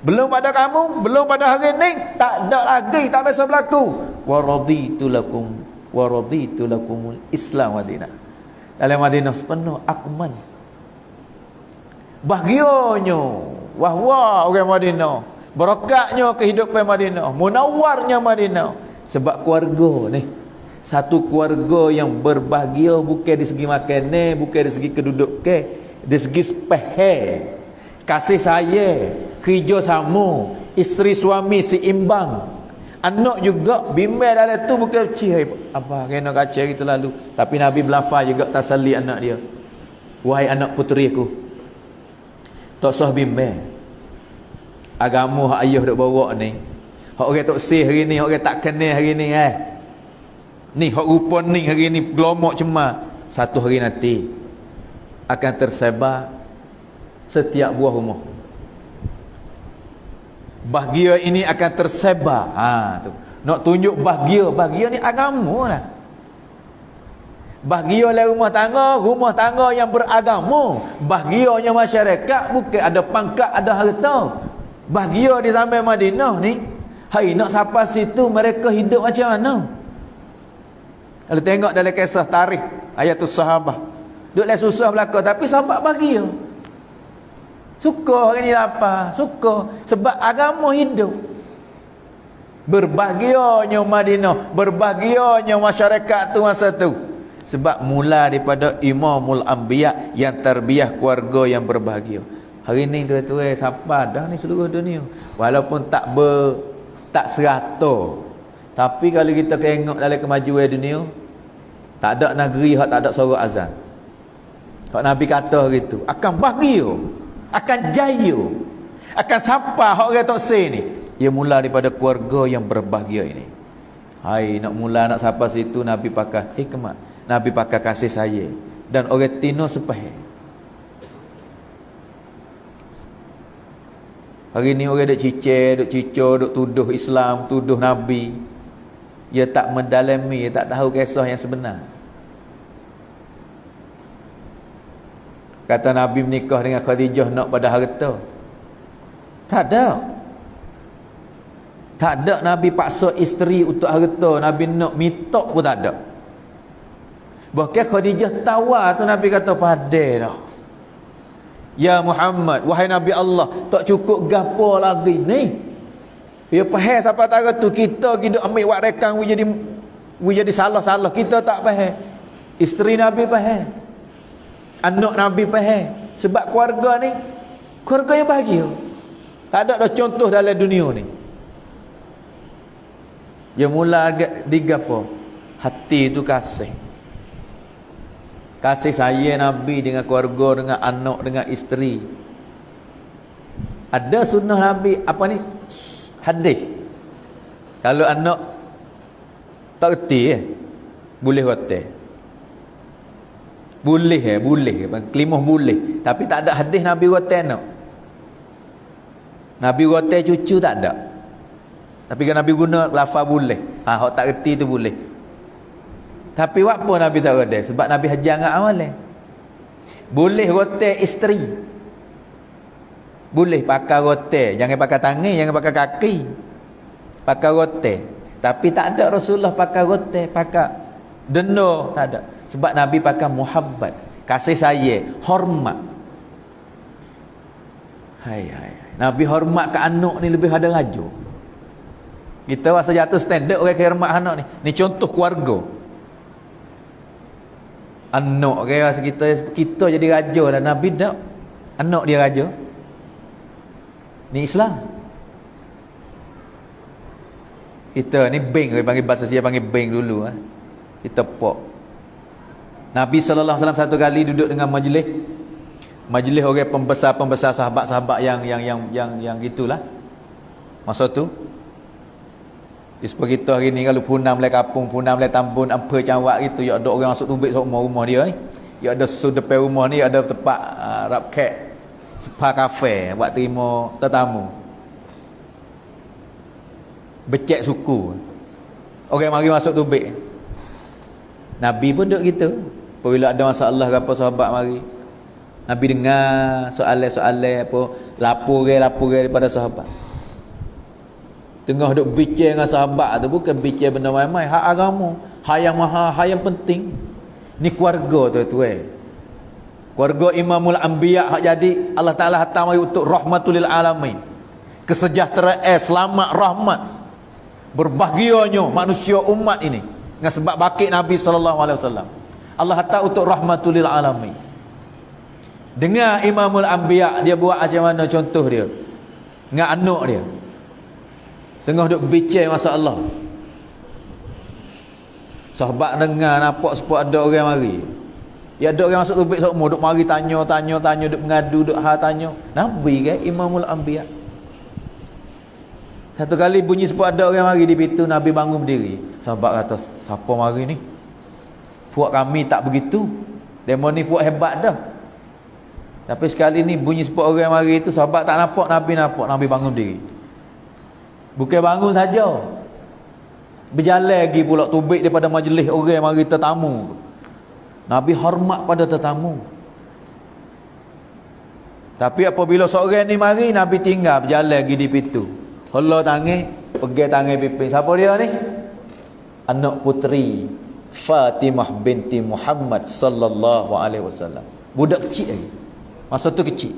[SPEAKER 1] Belum pada kamu, belum pada hari ni, tak ada lagi, tak biasa berlaku. Wa raditu lakumul Islam Madinah. Dalam Madinah sepenuh akmal. Bahagianya, wah orang Madinah. Berakatnya kehidupan Madinah, munawwarnya Madinah. Sebab keluarga ni satu keluarga yang berbahagia, bukan di segi makanan, bukan di segi kedudukan, di segi sepahal, kasih sayang, kerja sama, isteri suami seimbang, anak juga bimbang dalam tu bukan cih apa kena kacau kita lalu. Tapi Nabi berlafaz juga tasalli anak dia, wahai anak puteriku, tak usah bimbang. Agama hak ayah duk bawa ni, hak orang tak sih hari ni, hak orang tak kenal hari ni ni hak rupa ni hari ni gelomok cemar, satu hari nanti akan tersebar setiap buah rumah. Bahagia ini akan tersebar. Tu nak tunjuk bahagia ni agama lah. Bahagialah rumah tangga yang beragama. Bahagianya masyarakat, bukan ada pangkat, ada harta. Bahagia di sampai Madinah ni. Hai, nak sampai situ mereka hidup macam mana? Kalau tengok dalam kisah tarikh Hayatus Sahabah, duduklah susah belaka tapi sahabat bahagia. Suka hari ni lapar, suka sebab agama hidup. Berbahagianya Madinah, berbahagianya masyarakat tu masa tu. Sebab mula daripada Imamul Anbiya yang terbiah keluarga yang berbahagia. Hari ni tuan-tuan siapa dah ni seluruh dunia. Walaupun tak serata. Tapi kalau kita tengok dalam kemajuan dunia, tak ada negeri hak tak ada suara azan. Hak Nabi kata gitu, akan bahagia, akan jaya, akan sampai hak orang tak say ni. Ia mula daripada keluarga yang berbahagia ini. Hai, nak mula nak sampai situ Nabi pakai hikmat, Nabi pakai kasih sayang, dan orang tino sepahih. Hari ni orang duk cicir, duk tuduh Islam, tuduh Nabi. Dia tak mendalami, dia tak tahu kisah yang sebenar. Kata Nabi menikah dengan Khadijah nak pada harta. Tak ada. Tak ada Nabi paksa isteri untuk harta. Nabi nak mitok pun tak ada. Bahkan Khadijah tawar tu Nabi kata padai dah. Ya Muhammad, wahai Nabi Allah, tak cukup gapo lagi ni. Dia faham siapa tahu tu kita ambil wak rekan jadi salah-salah, kita tak faham. Isteri Nabi faham. Anak Nabi faham. Sebab keluarga ni keluarga yang bahagia. Tak ada dah contoh dalam dunia ni. Dia mula digapo? Hati itu kasih. Kasih sayang Nabi dengan keluarga, dengan anak, dengan isteri. Ada sunnah Nabi apa ni? Hadis. Kalau anak tak reti boleh hotel. Boleh kelimah boleh. Tapi tak ada hadis Nabi hotel anak. Nabi hotel cucu tak ada. Tapi kan Nabi guna lafaz boleh. Hak tak reti tu boleh. Tapi apa Nabi tak ada? Sebab Nabi hajar dengan amalan. Boleh rotel isteri. Boleh pakai rotel. Jangan pakai tangan, jangan pakai kaki. Pakai rotel. Tapi tak ada Rasulullah pakai rotel, pakai denda. Tak ada. Sebab Nabi pakai muhabbat. Kasih sayang, hormat. Hai. Nabi hormat ke anak ni lebih ada raja. Kita rasa jatuh standard orang hormat anak ni. Ni contoh keluarga. Anak rasa kita jadi raja lah. Nabi tak. Anak dia raja. Ni Islam. Kita ni bank, orang panggil bahasa saya panggil bank dulu. Kita pok. Nabi SAW satu kali duduk dengan majlis orang pembesar-pembesar sahabat-sahabat yang gitulah. Masa tu seperti kita hari ni kalau punam le kapung, punam le tambun, apa cawak gitu, ya ada orang masuk tubik rumah dia ni. Ya ada depan rumah ni ada tempat rap kek, spa kafe buat terima tetamu. Becek suku. Orang mari masuk tubik. Nabi pun duduk gitu. Apabila ada masalah ke apa sahabat mari, Nabi dengar soalan-soalan apa, lapor daripada sahabat. Tengah duk bincang dengan sahabat tu, bukan bincang benda main-main, hak agama, hak yang mahal, hak yang penting. Ni keluarga tuan-tuan. Keluarga Imamul Anbiya hak jadi Allah Taala hantar mari untuk rahmatul lil alamin. Kesejahteraan, selamat, rahmat. Berbahagianya manusia umat ini dengan sebab bakit Nabi SAW. Allah hantar untuk rahmatul lil alamin. Dengar Imamul Anbiya dia buat macam mana contoh dia dengan anak dia. Tengah duk bincang masalah. Sahabat dengar nampak sebab ada orang mari. Ya ada orang masuk tubik semua duk mari tanya, duk mengadu, duk tanya. Nabi ke Imamul Anbiya. Satu kali bunyi sebab ada orang mari di pintu, Nabi bangun berdiri. Sahabat kata, siapa mari ni? Puak kami tak begitu. Demo ni puak hebat dah. Tapi sekali ni bunyi sebab orang mari itu, sahabat tak nampak, Nabi nampak. Nabi bangun berdiri. Bukan bangun saja, berjalan lagi pula tubik daripada majlis orang mari tetamu.
[SPEAKER 2] Nabi hormat pada tetamu. Tapi apabila seorang ni mari, Nabi tinggal berjalan pergi di pintu. Hala tangan, pegang tangan pimpin. Siapa dia ni? Anak puteri Fatimah binti Muhammad sallallahu alaihi wasallam. Budak kecil lagi. Masa tu kecil.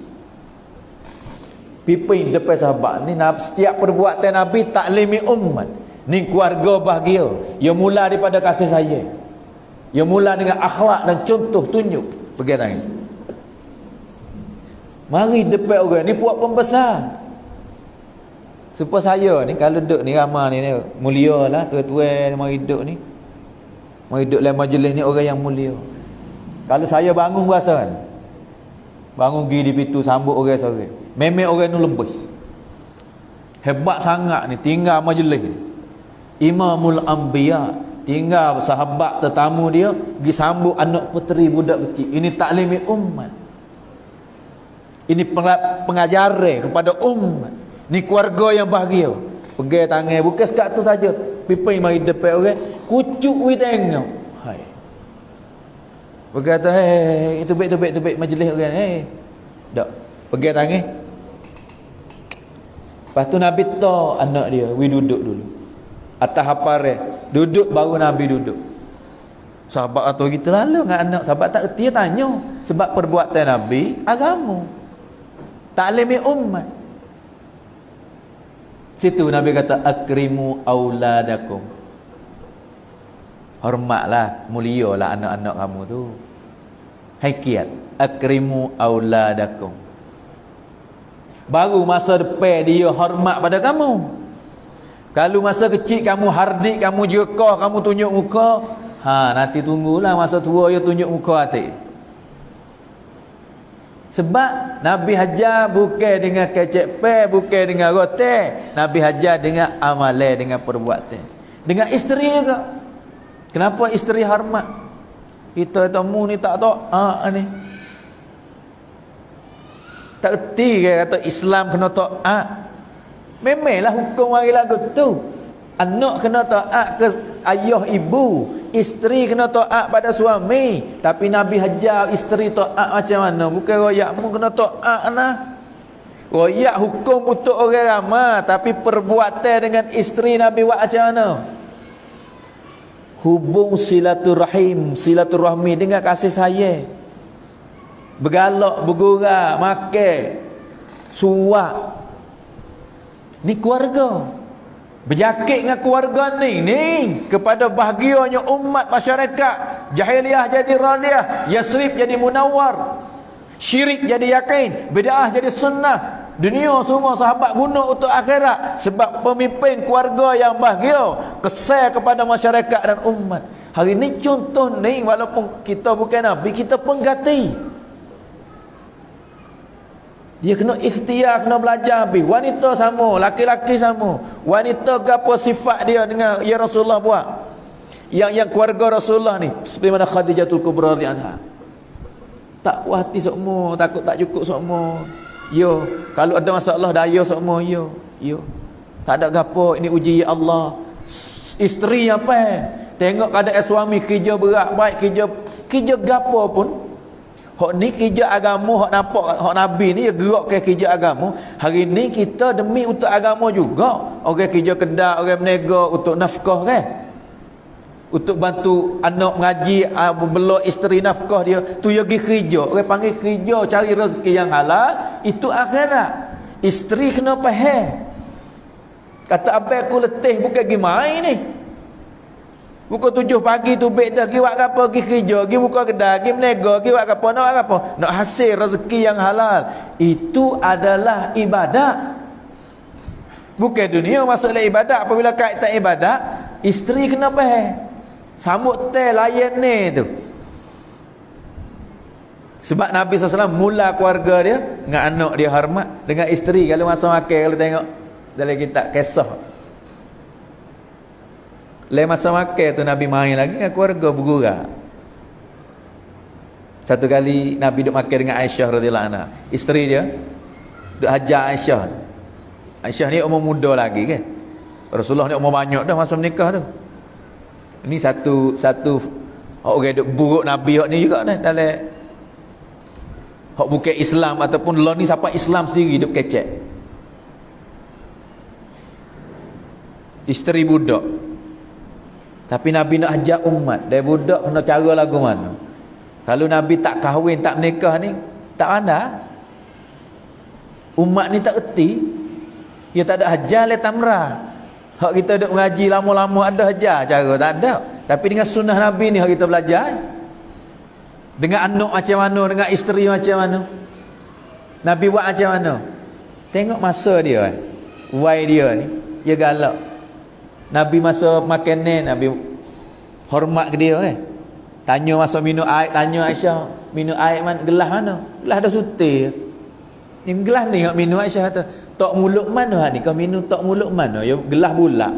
[SPEAKER 2] Pimpin depan sahabat ni, setiap perbuatan Nabi taklimi umat. Ni keluarga bahagia. Ia mula daripada kasih sayang. Ia mula dengan akhlak dan contoh tunjuk. Pegang tangan. Mari depan orang ni buat pembesar. Supaya saya ni kalau duduk ni ramai ni mulia lah tuan-tuan mari duduk ni. Mari duduk dalam majlis ni orang yang mulia. Kalau saya bangun berasa kan. Bangun pergi di pintu sambut orang sore. Memang orang ni lebih. Hebat sangat ni tinggal majlis ni. Imamul Anbiya tinggal sahabat tetamu dia pergi sambut anak puteri budak kecil. Ini taklimi umat. Ini pengajaran kepada umat. Ni keluarga yang bahagia. Pegang tangan bukan sekat tu saja. Pimpin mari depan orang, kucuk we tengok. Hai. Berkata, "Hei, itu baik majlis orang. Hei." Dak. Pegang tangan. Lepas tu Nabi tahu anak dia, we duduk dulu. Atas hapare, duduk baru Nabi duduk. Sahabat atau kita lalu dengan anak, sahabat tak erti tanya sebab perbuatan Nabi agama. Taklimi umat. Situ Nabi kata akrimu auladakum. Hormatlah, mulialah anak-anak kamu tu. Hakiat, akrimu auladakum. Baru masa depan dia hormat pada kamu. Kalau masa kecil kamu hardik, kamu jekah, kamu tunjuk muka, nanti tunggulah masa tua dia tunjuk muka hati. Sebab Nabi hajar bukan dengan kecek pe, bukan dengan rote. Nabi hajar dengan amalan, dengan perbuatan. Dengan isteri juga. Kenapa isteri hormat? Kita temu ni tak tahu ni. Tak erti kata Islam kena taat. Memanglah hukum hari lagu tu. Anak kena taat ke ayah ibu, isteri kena taat pada suami. Tapi Nabi hajar isteri taat macam mana? Bukan royakmu kena taat nah. Royak hukum untuk orang ramai, tapi perbuatan dengan isteri Nabi buat macam mana? Hubung silaturahmi dengan kasih sayang. Bergalak, bergurau, makan, suap. Ni keluarga. Berjakit dengan keluarga ni kepada bahagianya umat masyarakat. Jahiliyah jadi radiyah, Yasrib jadi munawwar, syirik jadi yakin, bid'ah jadi sunnah. Dunia semua sahabat guna untuk akhirat. Sebab pemimpin keluarga yang bahagia, kesal kepada masyarakat dan umat. Hari ni contoh ni, walaupun kita bukan Nabi, kita penggati. Dia kena ikhtiar, kena belajar habis. Wanita sama, laki-laki sama. Wanita gapo sifat dia dengan ya Rasulullah buat. Yang keluarga Rasulullah ni, seperti mana Khadijatul Kubra radhiyallahu anha. Tak puas hati semua, takut tak cukup semua. Yo, kalau ada masalah daya semua, yo. Tak ada gapo, ini uji Allah. Isteri apa? Tengok keadaan suami kerja berat, baik kerja gapo pun. Hak ni kerja agama, hak nampak hak Nabi ni gerak ke kerja agama. Hari ni kita demi untuk agama juga. Orang kerja kedai, orang berniaga untuk nafkah kan. Untuk bantu anak mengaji, bela isteri nafkah dia, tu dia pergi kerja. Orang panggil kerja cari rezeki yang halal, itu akhirat. Isteri kena faham. Kata abang aku letih bukan pergi main ni. Pukul 7 pagi tu baik dah, pergi buat apa? Pergi kerja, pergi buka kedai, pergi menega, pergi buat apa? Nak buat apa? Nak hasil rezeki yang halal. Itu adalah ibadat. Bukan dunia masuklah ibadat. Apabila kaitan ibadat, isteri kena faham. Sambut teh layan ni tu. Sebab Nabi SAW mula keluarga dia dengan anak dia hormat, dengan isteri. Kalau masa makan, kalau tengok dalam kitab kisah, lain masa makan tu Nabi main lagi dengan keluarga bergurau. Satu kali Nabi duduk makan dengan Aisyah radhiyallahu anha. Isteri dia duduk hajar Aisyah. Aisyah ni umur muda lagi kan. Rasulullah ni umur banyak dah masa menikah tu. Ini satu Orang duk buruk Nabi hak ni juga dah dalam hak bukan Islam ataupun law ni siapa Islam sendiri duk kecek. Isteri budak. Tapi Nabi nak ajar umat, dari budak kena cara lagu mana. Kalau Nabi tak kahwin, tak menikah ni, tak ada. Umat ni tak erti. Dia tak ada ajar le tamra. Hak kita duk mengaji lama-lama ada ajar cara, tak ada. Tapi dengan sunnah Nabi ni hak kita belajar. Dengan anak macam mana, dengan isteri macam mana. Nabi buat macam mana? Tengok masa dia, wai dia ni, dia galak. Nabi masa makan ni, Nabi hormat ke dia kan. Tanya masa minum air, tanya Aisyah, minum air mana, gelas mana? Gelas dah sutir. Ni gelas ni hak minum, Aisyah kata, tok mulut mana hak ni? Kau minum tok mulut mana? Ya gelas bulat.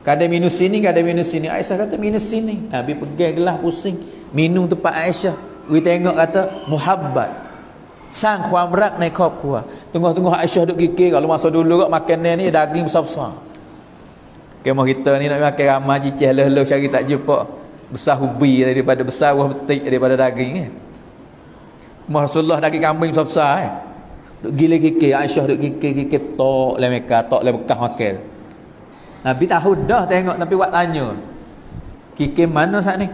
[SPEAKER 2] Kadang minum sini, kadang minum sini. Aisyah kata minum sini. Nabi pegang gelas pusing, minum tempat Aisyah. We tengok kata muhabbat. Sang khuamrak naik kop kuah. Tengah-tengah Aisyah duk gigil. Kalau masa dulu kok makan ni daging besar-besar. Kemah kita ni nak makan ramai cicih leh-leh cari tak jumpa. Besar hubi daripada besar buah betik daripada daging Rasulullah daging kambing besar-besar duk gila gigil. Aisyah duk gigil tok le Mekah, tok le Mekah makan. Nabi tahu dah tengok, tapi buat tanya. Gigil mana saat ni?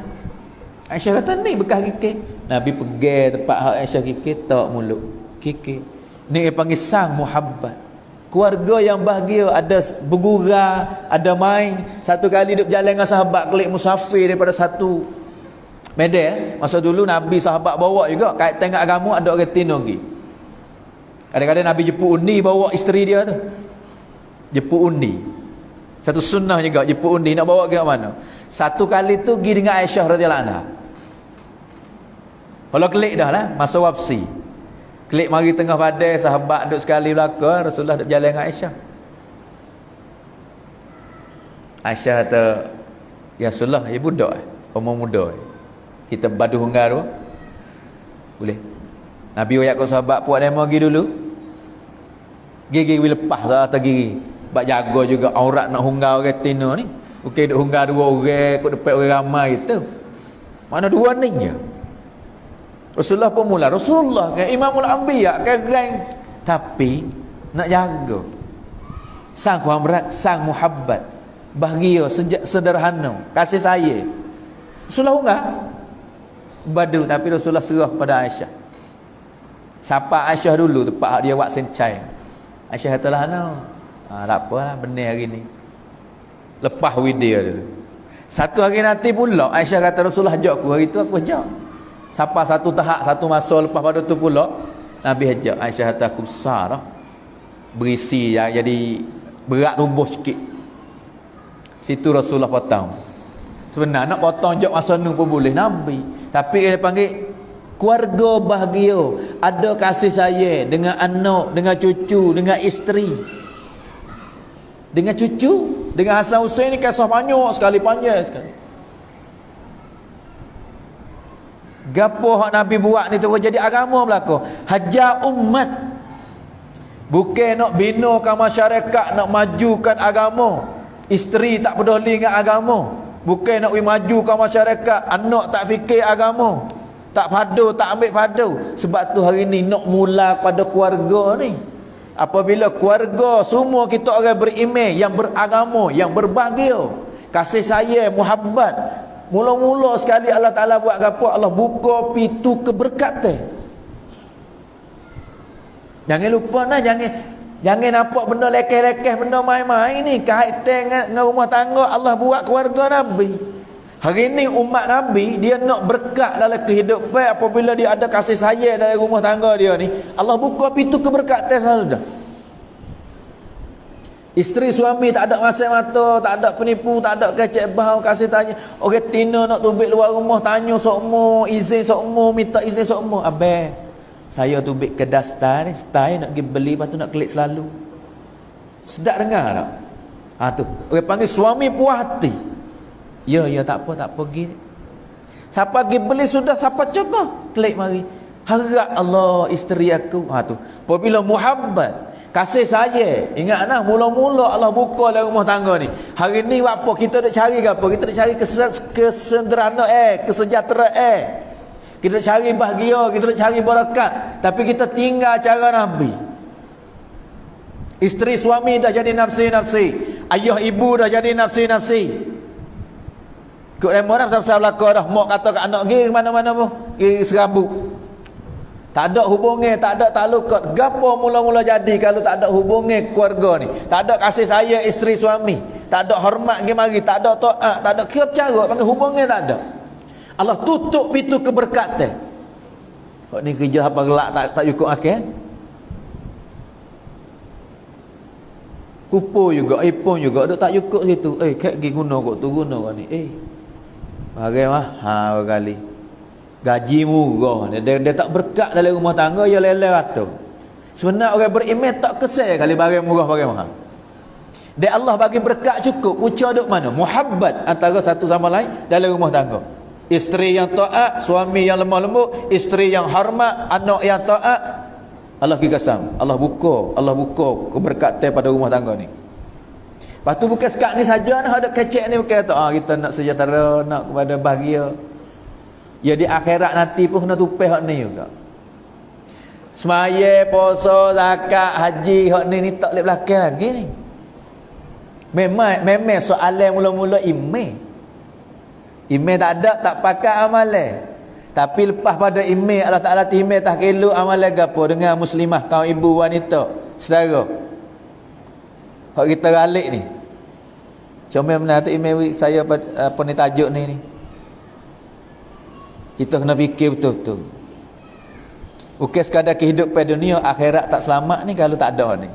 [SPEAKER 2] Aisyah kata ni bekas gigil. Nabi pegang tempat hak Aisyah gigil, tok mulut gigil. Ni dia panggil sang muhabbat. Keluarga yang bahagia, ada bergurau, ada main. Satu kali duk jalan dengan sahabat kelik musafir daripada satu medan. Masa dulu Nabi sahabat bawa juga kait tengok agama, ada orang tino pergi. Kadang-kadang Nabi jemput undi bawa isteri dia tu. Jemput undi. Satu sunnah juga jemput undi, nak bawa ke mana. Satu kali tu pergi dengan Aisyah radhiyallahu anha. Kalau kelik dah lah masa wafsi. Klik mari tengah badai, sahabat duduk sekali belakang, Rasulullah duduk jalan dengan Aisyah. Aisyah kata, ya Rasulullah, ya budak umur muda. Kita badu hunggar tu. Boleh. Nabi wayak ke sahabat puak demo pergi dulu. Gigi lepas lah atau gigi. Bak jaga juga aurat nak hunggar orang tino ni. Bukan duk hunggar dua orang, kok dapat orang ramai gitu. Mana dua ni je. Rasulullah pun mula, Rasulullah kan Imamul Anbiya kan gang, tapi nak jaga sang khuamrat, sang muhabbat, bahagia, sederhana, kasih sayang. Rasulullah enggak badu, tapi Rasulullah serah pada Aisyah. Sapa Aisyah dulu tempat dia buat sencai. Aisyah katalah no. Tak apalah benar hari ni. Lepas widia dulu. Satu hari nanti pula Aisyah kata Rasulullah ajak aku, hari tu aku ajak. Siapa satu tahap, satu masa lepas pada tu pula Nabi ajak. Aisyah kata aku besar dah. Berisi ya, jadi berat rubuh sikit. Situ Rasulullah potong. Sebenarnya nak potong jok masa nu pun boleh Nabi. Tapi dia panggil keluarga bahagia, ada kasih sayang dengan anak, dengan cucu, dengan isteri. Dengan cucu, dengan Hasan Husain ni kisah banyak sekali, panjang sekali. Gapo hak Nabi buat ni tu jadi agama belaka. Hajar umat. Bukan nak binakan masyarakat, nak majukan agama. Isteri tak peduli dengan agama. Bukan nak majukan masyarakat, anak tak fikir agama. Tak padu, tak ambil padu. Sebab tu hari ni nak mula pada keluarga ni. Apabila keluarga semua kita orang beriman, yang beragama, yang berbahagia, kasih sayang, muhabbat. Mula-mula sekali Allah Ta'ala buat apa? Allah buka pintu keberkatan. Jangan lupa nah, jangan nampak benda lekeh-lekeh, benda main-main ni kaitan dengan rumah tangga. Allah buat keluarga Nabi. Hari ni umat Nabi dia nak berkat dalam kehidupan. Apabila dia ada kasih sayang dalam rumah tangga dia ni, Allah buka pintu keberkatan selalu dah. Isteri suami tak ada masai mata, tak ada penipu, tak ada kecek bau, kasih tanya. Orang tina nak tubik luar rumah, tanya sokmo, izin sokmo, minta izin sokmo. Abang, saya tubik kedas style nak pergi beli, lepas tu nak klik selalu. Sedap dengar tak? Tu. Orang panggil suami puas hati. Ya, tak apa pergi. Siapa pergi beli sudah, siapa cakap? Klik mari. Harap Allah isteri aku. Tu. Apabila muhabbat, Kasih sayang. Ingat nah, mula-mula Allah buka dalam rumah tangga ni. Hari ni apa kita nak cari apa? Kita nak cari kesenderaan kesejahteraan. Kita nak cari bahagia, kita nak cari barakat. Tapi kita tinggal cara Nabi. Isteri suami dah jadi nafsi-nafsi. Ayah ibu dah jadi nafsi-nafsi. Kau dah orang pasal belaka dah. Mak kata kat anak pergi ke mana-mana pun. Pergi serabut. Tak ada hubungan, tak ada talukat. Gapo mula-mula jadi kalau tak ada hubungan keluarga ni? Tak ada kasih sayang isteri suami, tak ada hormat pergi mari, tak ada taat, tak ada kira cara panggil hubungan, tak ada. Allah tutup pintu keberkatan. Hak ni kerja apa gelak tak cukup akal. Kupu juga, iPhone juga, duk tak cukup situ. Kek pergi guna kok tu guna kau ni. Bagaimana? Berkali. Gaji murah, dia tak berkat dalam rumah tangga, dia leleh rata. Sebenarnya orang beriman tak kesal kali barang murah barang mahal. Dia Allah bagi berkat cukup, punca duk mana? Muhabbat antara satu sama lain dalam rumah tangga. Isteri yang taat, suami yang lemah lembut, isteri yang hormat, anak yang taat. Allah kikasam, Allah buka keberkatan pada rumah tangga ni. Lepas tu bukan sekat ni saja nak ada kecek ni, bukan kata kita nak sejahtera, nak kepada bahagia. Ya di akhirat nanti pun kena tupai hak ni juga. Semaya, puasa, zakat, haji, hak ni tak boleh belakang lagi ni. Memang soalan mula-mula iman. Iman tak ada, tak pakai amalan. Tapi lepas pada iman, Allah Ta'ala timai tak kelu amalan gapo dengan muslimah, kaum ibu, wanita, saudara. Hak kita ralik ni. Cuma mana tu iman saya apa ni tajuk ni. Kita kena fikir betul-betul. Bukan sekadar kehidupan dunia, akhirat tak selamat ni kalau tak ada ni.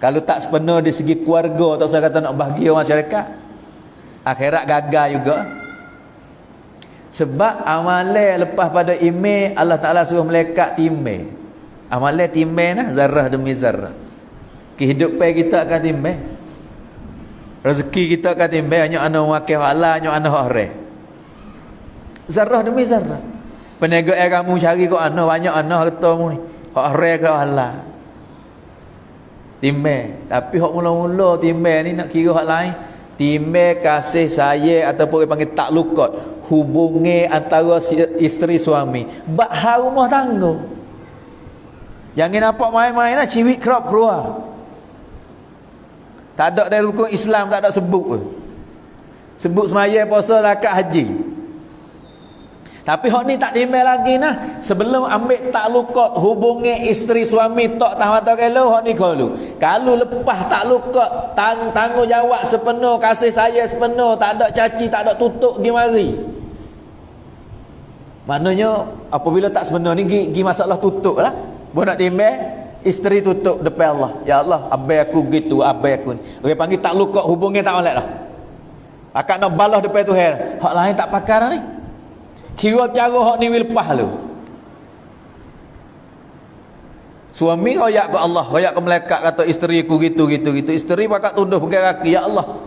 [SPEAKER 2] Kalau tak sepenuh di segi keluarga, tak usah kata nak bahagia masyarakat, akhirat gagal juga. Sebab amalan lepas pada iman, Allah Ta'ala suruh malaikat timai. Amalan timai nah, zarah demi zarah. Kehidupan kita akan timai. Rezeki kita akan timai. Hanya anak wakil wala, hanya anak orang. Zarah demi zarah. Peniaga kamu cari kau anak banyak anak harta mu ni. Hak hare ke halal. Timai. Tapi hak mula-mula timai ni nak kira hak lain. Timai kasih sayang ataupun panggil taklukat. Hubungi antara isteri suami. Bak hal rumah tangga. Jangan nampak main-main lah ciwik kerap keluar. Tak ada dari rukun Islam, tak ada sebut ke. Sebut semaya, puasa, zakat, haji. Tapi hak ni tak timai lagi nah. Sebelum ambil taklukat hubungi isteri suami tak tahu atau kalau hak ni kalau lepas taklukat tanggungjawab sepenuh, kasih sayang sepenuh, tak ada caci, tak ada tutup pergi mari. Maknanya apabila tak sepenuh ni gi masalah tutup lah. Buat nak timai isteri tutup depan Allah. Ya Allah, abai aku gitu, abai aku ni. Orang panggil taklukat hubungi tak molek lah. Akak nak balas depan Tuhan. Hak lain tak pakar dah ni. Kira cara hak ni lepas lu. Suami royak ke Allah, royak ke malaikat kata isteri aku gitu. Isteri pakat tunduh pegang kaki, ya Allah.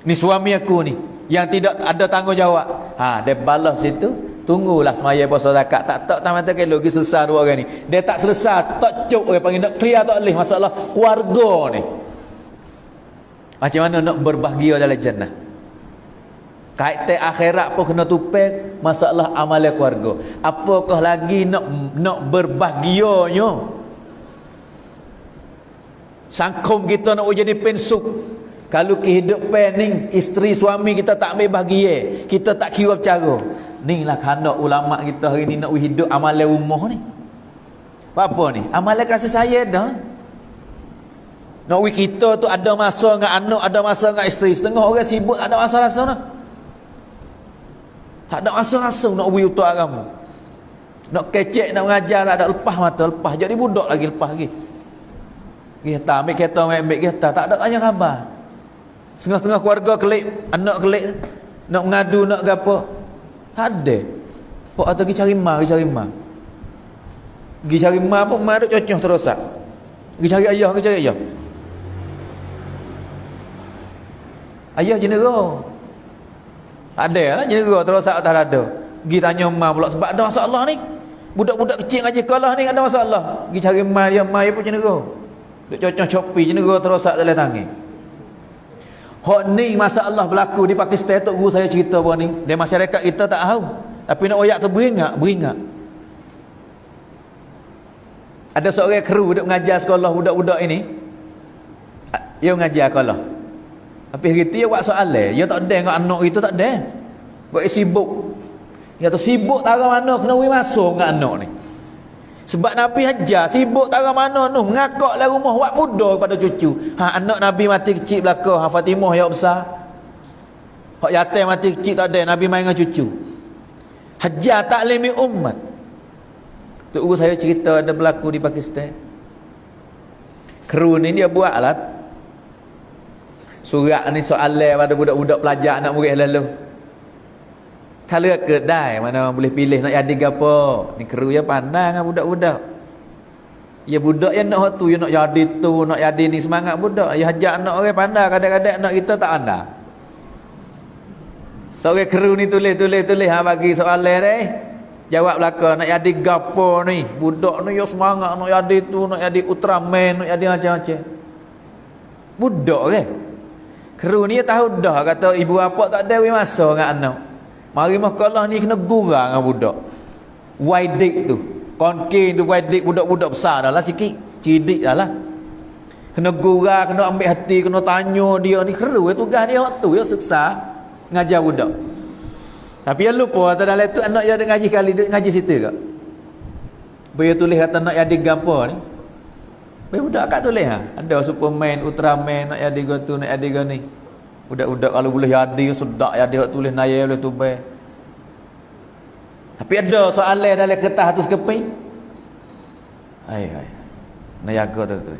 [SPEAKER 2] Ni suami aku ni yang tidak ada tanggungjawab. Dia balas situ, tunggulah semaya puasa zakat. Tak mata kelo pergi selesai dua orang ni. Dia tak selesai, tak cuk orang panggil nak clear tak boleh masalah keluarga ni. Macam mana nak berbahagia dalam jannah? Kaitan akhirat pun kena tupai masalah amalan keluarga. Apakah lagi nak berbahagianya? Sangkum kita nak jadi pensuk. Kalau kehidupan ni isteri suami kita tak ambil bahagia, kita tak kira cara. Ni lah kandak ulama kita hari ni nak hidup amalan rumah ni. Apa ni? Amalan kasih sayang dah. Nak kita tu ada masa dengan anak, ada masa dengan isteri. Setengah orang sibuk ada masa-masa dah. Tak ada rasa-rasa nak beri untuk agama. Nak kecek, nak mengajar, tak ada lepas mata, lepas. Jadi budak lagi, lepas lagi. Kita ambil kereta, ambil kereta. Tak ada tanya khabar. Setengah-setengah keluarga kelik, anak kelik. Nak mengadu, nak apa. Tak ada. Pak kata pergi cari ma, pergi cari ma. Pergi cari ma pun, ma duk cocoh terosak. Pergi cari ayah, pergi cari ayah. Ayah jenera. Ada lah jenera terosak atas dada. Pergi tanya ma pula sebab ada masalah ni. Budak-budak kecil ngaji sekolah ni ada masalah. Pergi cari ma dia pun jenera. Duk cocok copi je negara terosak dalam tangan. Hak ni masalah berlaku di Pakistan tu guru saya cerita apa ni. Di masyarakat kita tak tahu. Tapi nak oyak tu beringat. Ada seorang kru duk mengajar sekolah budak-budak ini. Dia mengajar sekolah. Tapi hari tu dia buat soalan, dia tak ada dengan anak itu tak ada. Buat sibuk. Dia tu sibuk tara mana kena wi masuk dengan anak ni. Sebab Nabi hajar sibuk tara mana tu mengakaklah rumah buat muda kepada cucu. Anak Nabi mati kecil belaka, Fatimah yang besar. Hak yatim mati kecil tak ada, Nabi main dengan cucu. Hajar taklimi umat. Tu guru saya cerita ada berlaku di Pakistan. Kru ni dia buatlah surat ni soalan pada budak-budak pelajar anak murid lalu. Kalau kedai mana boleh pilih nak jadi apa. Ni kru dia pandang dengan budak-budak. Ya budak yang nak tu, yang nak jadi tu, nak jadi ni semangat budak. Ya ajak anak orang pandang, kadang-kadang anak kita tak pandang. Seorang kru ni tulis bagi soalan dia. Jawab belaka nak jadi gapo ni. Budak ni yo semangat nak jadi tu, nak jadi Ultraman, nak jadi macam-macam. Budak ke? Kru ni tahu dah kata ibu bapa tak ada masa dengan anak. Mari mahkalah ni kena gurang dengan budak. Waidik tu. Konkin tu waidik budak-budak besar dah lah sikit. Cidik dah lah. Kena gurang, kena ambil hati, kena tanya dia ni kru tugas dia hak tu, dia seksa ngajar budak. Tapi dia lupa kata dalam tu anak dia ada ngaji kali, dia ngaji situ ke. Dia tulis kata nak jadi gapo ni. Budak kat tulis ada Superman, Ultraman, nak jadi gotu, nak jadi gani. Budak-budak kalau boleh jadi sedak jadi hak tulis naya boleh tubai. Tapi ada soalan dalam kertas tu sekeping. Hai. Nak jaga tu.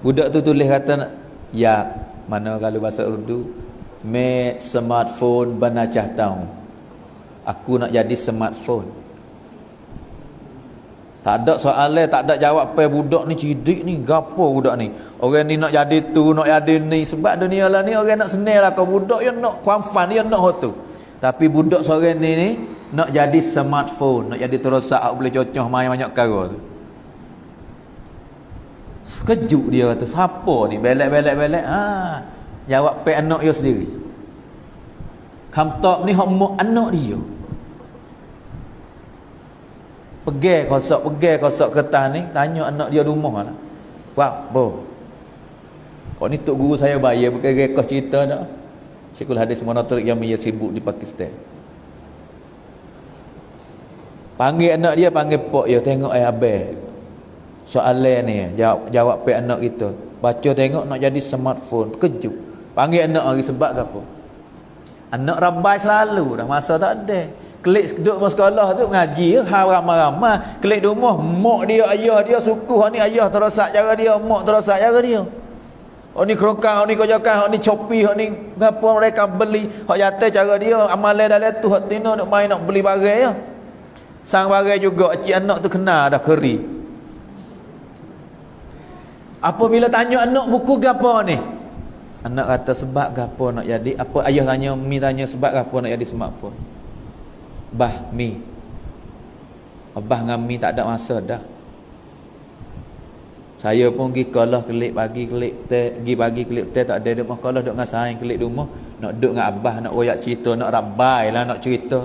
[SPEAKER 2] Budak tu tulis kata ya, mana kalau bahasa Urdu, me smartphone bana chahta hu. Aku nak jadi smartphone. Tak ada soalan, tak ada jawab apa budak ni cidik ni, gapo budak ni. Orang ni nak jadi tu, nak jadi ni. Sebab dunia lah ni orang nak senang lah kau budak yang nak kuamfan, dia nak tu. Tapi budak seorang ni nak jadi smartphone, nak jadi terosak boleh cocoh main banyak perkara tu. Sekejut dia kata, siapa ni? Belak. Jawab pe anak dia sendiri. Kamtok ni hak anak dia. Pergi kosok kertas ni, tanya anak dia rumah lah. Wah, bo. Kau ni tok guru saya bayar bukan rekod cerita dak. Syekhul Hadis Monatorik yang sibuk di Pakistan. Panggil anak dia, panggil pok dia, tengok abang. Soalan ni jawab pe anak kita. Baca tengok nak jadi smartphone, kejut. Panggil anak lagi sebab apa? Anak rabai selalu dah, masa tak ada. Kelik duduk di sekolah tu ngaji, ramai-ramai. Kelik di rumah, mak dia, ayah dia suku, hak ni ayah terosak cara dia, mak terosak cara dia. Hak ni kerongkang, hak ni kojakan, hak ni copi, hak ni apa mereka beli, hak jatuh cara dia, amalan dalam tu hak tina nak main nak beli barang ya. Sang barang juga cik anak tu kena dah keri. Apabila tanya anak buku gapo ni? Anak kata sebab gapo nak jadi? Apa ayah tanya, mi tanya sebab gapo nak jadi smartphone? Bah mi. Abah dengan mi tak ada masa dah. Saya pun pergi sekolah kelik pagi kelik teh tak ada duk sekolah duk ngasain kelik rumah, nak duduk dengan abah nak royak cerita, nak rabai lah nak cerita.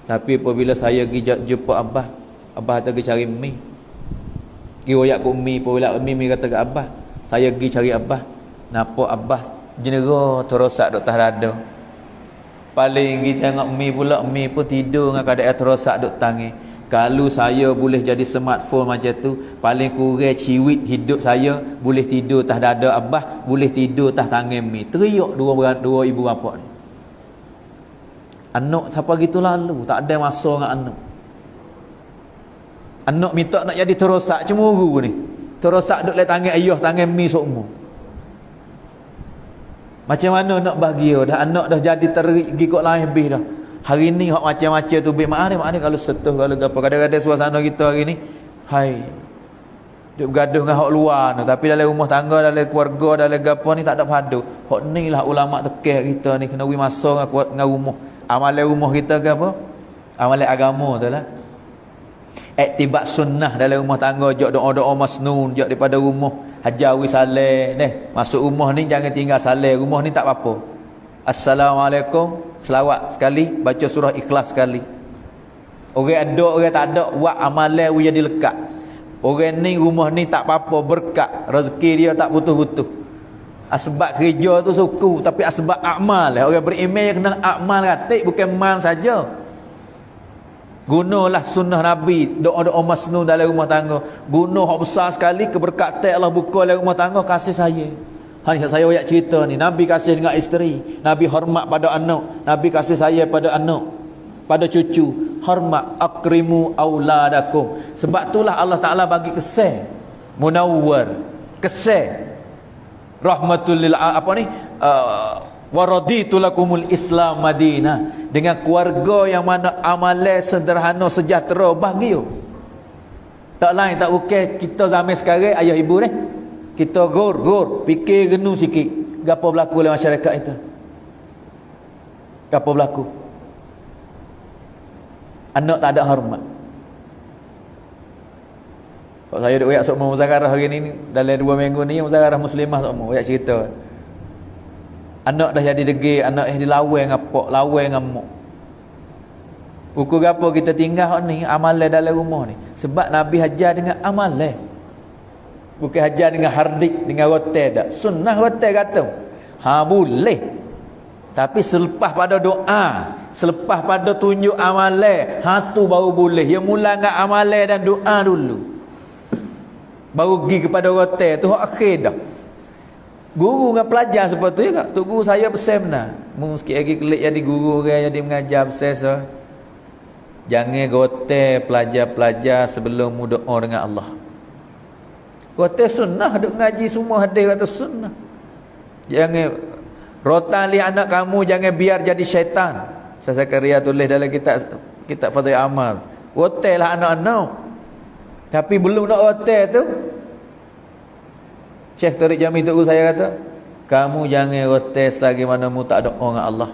[SPEAKER 2] Tapi apabila saya pergi jumpa abah kata pergi cari mi. Pergi royak ke mi, apabila mi kata ke abah, saya pergi cari abah. Nampak abah jenera terosak duk tas dada. Paling kita tengok mi pun tidur dengan keadaan terosak duk tangi. Kalau saya boleh jadi smartphone macam tu, paling kurang ciwit hidup saya boleh tidur tas dada abah, boleh tidur tas tangan mi. Teriak dua ibu bapa ni. Anak siapa gitu lalu, tak ada masa dengan anak. Anak minta nak jadi terosak, cemburu ni. Terosak duk le tangan ayah, tangan mi sokmo. Macam mana nak bahagia dah, anak dah jadi tergi kok lain lebih dah. Hari ni hak macam-macam tu bik mak ni kalau setuh kalau gapo. Kadang-kadang suasana kita hari ni hai duk bergaduh dengan hak luar tu, tapi dalam rumah tangga, dalam keluarga, dalam gapo ni tak ada padu. Hak ni lah ulama tekeh kita ni kena wi masa dengan rumah. Amalan rumah kita ke apa? Amalan agama tu lah. Iktibat sunnah dalam rumah tangga, jok doa-doa masnun, jok daripada rumah hajawi saleh deh. Masuk rumah ni jangan tinggal saleh, rumah ni tak apa-apa. Assalamualaikum, selawat sekali, baca surah Ikhlas sekali. Orang ada, orang tak ada, buat amalan we jadi lekat. Orang ni rumah ni tak apa-apa, berkat, rezeki dia tak butuh-butuh. Asbab kerja tu suku, tapi asbab amal. Orang beriman kena amal ratik, bukan mal saja. Gunalah sunnah Nabi, doa-doa masnun dalam rumah tangga. Guna hak besar sekali, keberkatan Allah buka dalam rumah tangga, kasih saya. Hanya saya ayat cerita ni, Nabi kasih dengan isteri, Nabi hormat pada anak, Nabi kasih saya pada anak, pada cucu, hormat, akrimu auladakum. Sebab itulah Allah Ta'ala bagi kesan munawwar, kesan rahmatul lil waraditu lakumul Islam Madinah, dengan keluarga yang mana amalan sederhana sejahtera bahagia. Tak lain tak bukan kita zaman sekarang ayah ibu ni kita gor fikir genu sikit gapo berlaku dalam masyarakat kita. Gapo berlaku? Anak tak ada hormat. Kalau saya duk wayak sokmo muzakarah hari ni dalam 2 minggu ni muzakarah muslimah sokmo wayak cerita. Anak dah jadi degil, anak jadi lawan ngapok, lawan ngamuk. Pukul gapo kita tinggal ni amalan dalam rumah ni. Sebab Nabi hajar dengan amalan. Bukan hajar dengan hardik, dengan rotel dak. Sunnah rotel kata. Boleh. Tapi selepas pada doa, selepas pada tunjuk amalan, tu baru boleh. Yang mula dengan amalan dan doa dulu. Baru pergi kepada rotel tu hak akhir dah. Guru dengan pelajar seperti tu juga. Tok guru saya pesan benar. Mu sikit lagi kelik jadi guru orang jadi mengajar pesan so. Jangan gotel pelajar-pelajar sebelum mu doa dengan Allah. Gotel sunnah, duk ngaji semua hadis kata sunnah. Jangan rotan lihat anak kamu, jangan biar jadi syaitan. Saya Zakaria tulis dalam kitab Fadhil Amal. Gotel lah anak-anak. Tapi belum nak gotel tu, Syekh Tariq Jami tu saya kata, kamu jangan rotes lagi mana mu tak doa dengan Allah.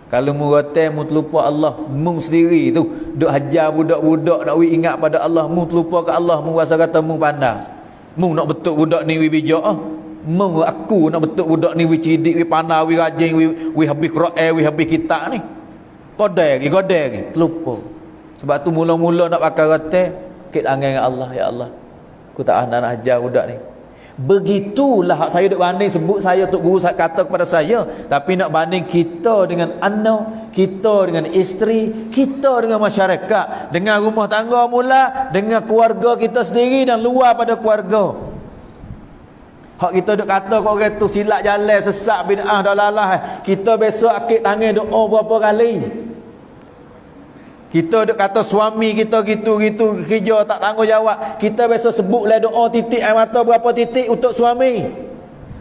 [SPEAKER 2] Kalau mu rotes, mu terlupa Allah, mu sendiri tu duk hajar budak-budak nak ingat pada Allah, mu terlupa ke Allah, mu rasa kata mu pandai. Mu nak betul budak ni wi bijak ah. Mu aku nak betul budak ni wi cidik, wi pandai, wi rajin, wi habis Quran, wi habis kitab ni. Godai lagi, terlupa. Sebab tu mula-mula nak pakai rotes, kit angin dengan Allah, ya Allah. Aku tak nak hajar budak ni. Begitulah hak saya duk banding sebut saya tok guru kata kepada saya, tapi nak banding kita dengan anak, kita dengan isteri, kita dengan masyarakat, dengan rumah tangga mula, dengan keluarga kita sendiri dan luar pada keluarga. Hak kita duk kata kau orang tu silap jalan, sesat, bid'ah, dalalah, kita besok akid tangan doa berapa kali. Kita duk kata suami kita gitu kerja tak tanggungjawab. Kita biasa sebutlah doa titik air mata berapa titik untuk suami.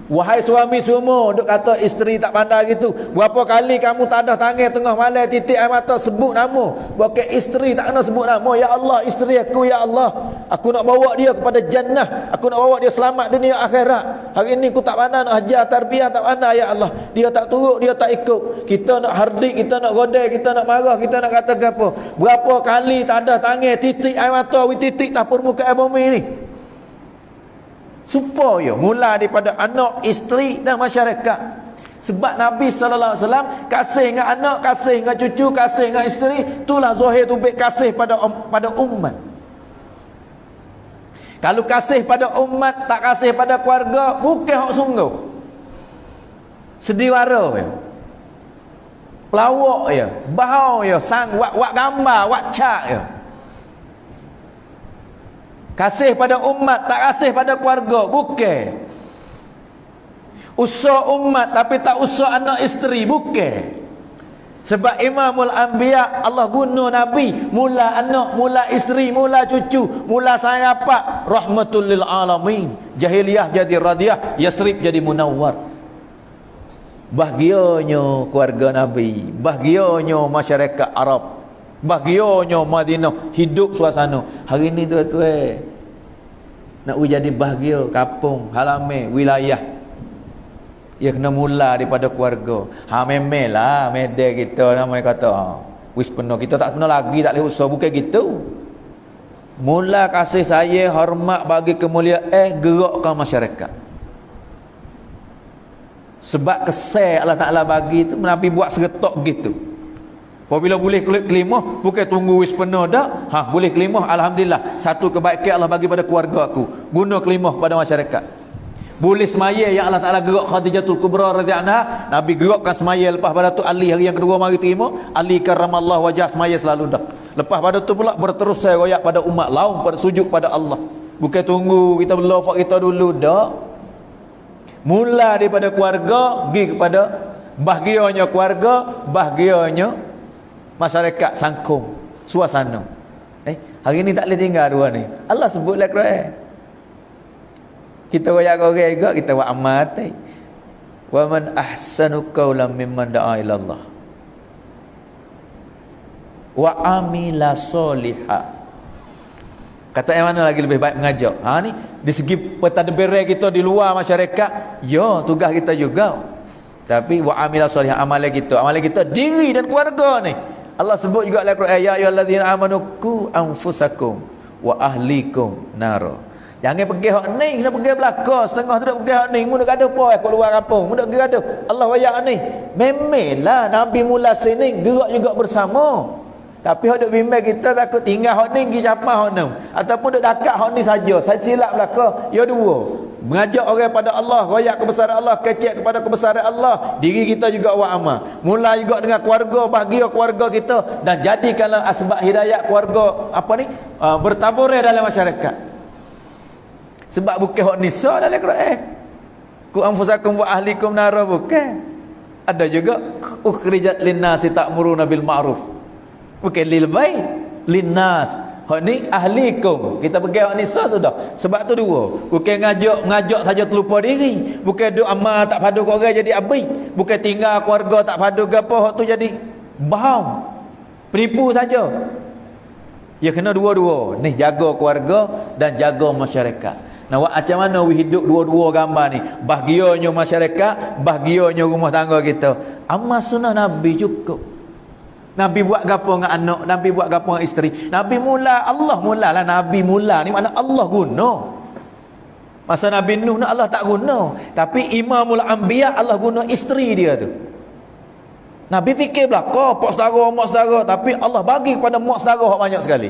[SPEAKER 2] Wahai suami semua duk kata isteri tak pandai gitu. Berapa kali kamu tak ada tangan tengah malam titik air mata sebut nama. Bukan isteri tak kena sebut nama. Ya Allah, isteri aku ya Allah. Aku nak bawa dia kepada jannah. Aku nak bawa dia selamat dunia akhirat. Hari ini aku tak pandai nak hajar tarbiyah, tak pandai ya Allah. Dia tak turut, dia tak ikut. Kita nak hardik, kita nak godai, kita nak marah, kita nak kata apa. Berapa kali tak ada tangan titik air mata, titik tak permukaan bumi ni. Supaya mula daripada anak, isteri dan masyarakat. Sebab Nabi SAW kasih dengan anak, kasih dengan cucu, kasih dengan isteri. Itulah zahir tubik kasih pada umat. Kalau kasih pada umat, tak kasih pada keluarga, bukan hak sungguh. Sediwara ya. Pelawak ya, bahau ya, sang wak gambar, wak cat ya. Kasih pada umat, tak kasih pada keluarga, bukan. Usah umat tapi tak usah anak isteri, bukan. Sebab Imamul Anbiya Allah guna Nabi, mula anak, mula isteri, mula cucu, mula sahabat, rahmatul lil alamin. Jahiliyah jadi radiyah, Yasrib jadi munawwar. Bahagianya keluarga Nabi, bahagianya masyarakat Arab, bahagianya Madinah, hidup suasana. Hari ni tuan-tuan nak jadi bahagia kampung, halaman, wilayah, ia kena mula daripada keluarga. Memelah medek kita namanya kata wis penuh, kita tak kena lagi, tak boleh usaha, bukan gitu. Mula kasih sayang, hormat, bagi kemuliaan, gerakkan masyarakat. Sebab kesal Allah Ta'ala bagi tu, Nabi buat seretok gitu. Apabila boleh kelimah, bukan tunggu wis penuh dah. Boleh kelimah, alhamdulillah. Satu kebaikan Allah bagi pada keluarga aku. Guna kelimah pada masyarakat. Boleh semaya yang Allah Ta'ala gerak Khadijatul Kubra radhiyallahu anha, Nabi gerakkan semaya. Lepas pada tu Ali hari yang kedua mari terima, Ali karramallahu wajah, semaya selalu dah. Lepas pada tu pula berterus saya royak pada umat laum, pada sujud pada Allah. Bukan tunggu kita berlafak kita dulu dah. Mula daripada keluarga pergi kepada bahagianya keluarga, bahagianya masyarakat, sangkung, suasana. Hari ni tak boleh tinggal dua ni. Allah sebut dalam Quran. Kita royak orang juga, kita buat amal tai. Wa man ahsanu qawlan mimman da'a ila Allah wa amila solihah. Kata yang mana lagi lebih baik mengajak? Ni di segi pentadbiran kita di luar masyarakat, ya tugas kita juga. Tapi wa amila solihah, amalan kita diri dan keluarga ni. Allah sebut juga dalam Quran, ya ayyuhallazina amanu qu anfusakum wa ahlikum nar. Jangan pergi hak ni, kena pergi belakang, setengah tu dak pergi hak ni, mu nak gaduh apa kat luar kampung, mu nak gaduh. Allah wayak ni. Memelah Nabi mula sini gerak juga bersama. Tapi hak duk bimbang kita takut tinggal hak ni pergi capah hak ni, ataupun duk dekat hak ni saja. Saya silap belaka. Ya dua. Mengajak orang pada Allah, royak kebesaran Allah, kecek kepada kebesaran Allah. Diri kita juga buat amal. Mula juga dengan keluarga, bahagia keluarga kita, dan jadikanlah asbab hidayah keluarga bertabur dalam masyarakat. Sebab bukan hak nisa dalam Quran. Ku anfusakum wa ahlikum nar, bukan. Ada juga ukhrijat linnasi ta'muruna bil ma'ruf. Bukan lil bait, linnas. Hak ni ahlikum. Kita pergi hak nisa sudah. Sebab tu dua. Bukan ngajak saja terlupa diri. Bukan duk amal tak padu kau orang jadi abai. Bukan tinggal keluarga tak padu gapo, hak tu jadi baham. Penipu saja. Ya kena dua-dua. Ni jaga keluarga dan jaga masyarakat. Nah, macam mana we hidup dua-dua gambar ni? Bahagianya masyarakat, bahagianya rumah tangga kita. Amal sunnah Nabi cukup. Nabi buat gapo dengan anak, Nabi buat gapo dengan isteri. Nabi mula, Allah mulalah Nabi mula ni, makna Allah guna. Masa Nabi Nuh Allah tak guna, tapi Imamul Anbiya Allah guna isteri dia tu. Nabi fikir belaka pak saudara, mak saudara, tapi Allah bagi kepada mak saudara banyak sekali.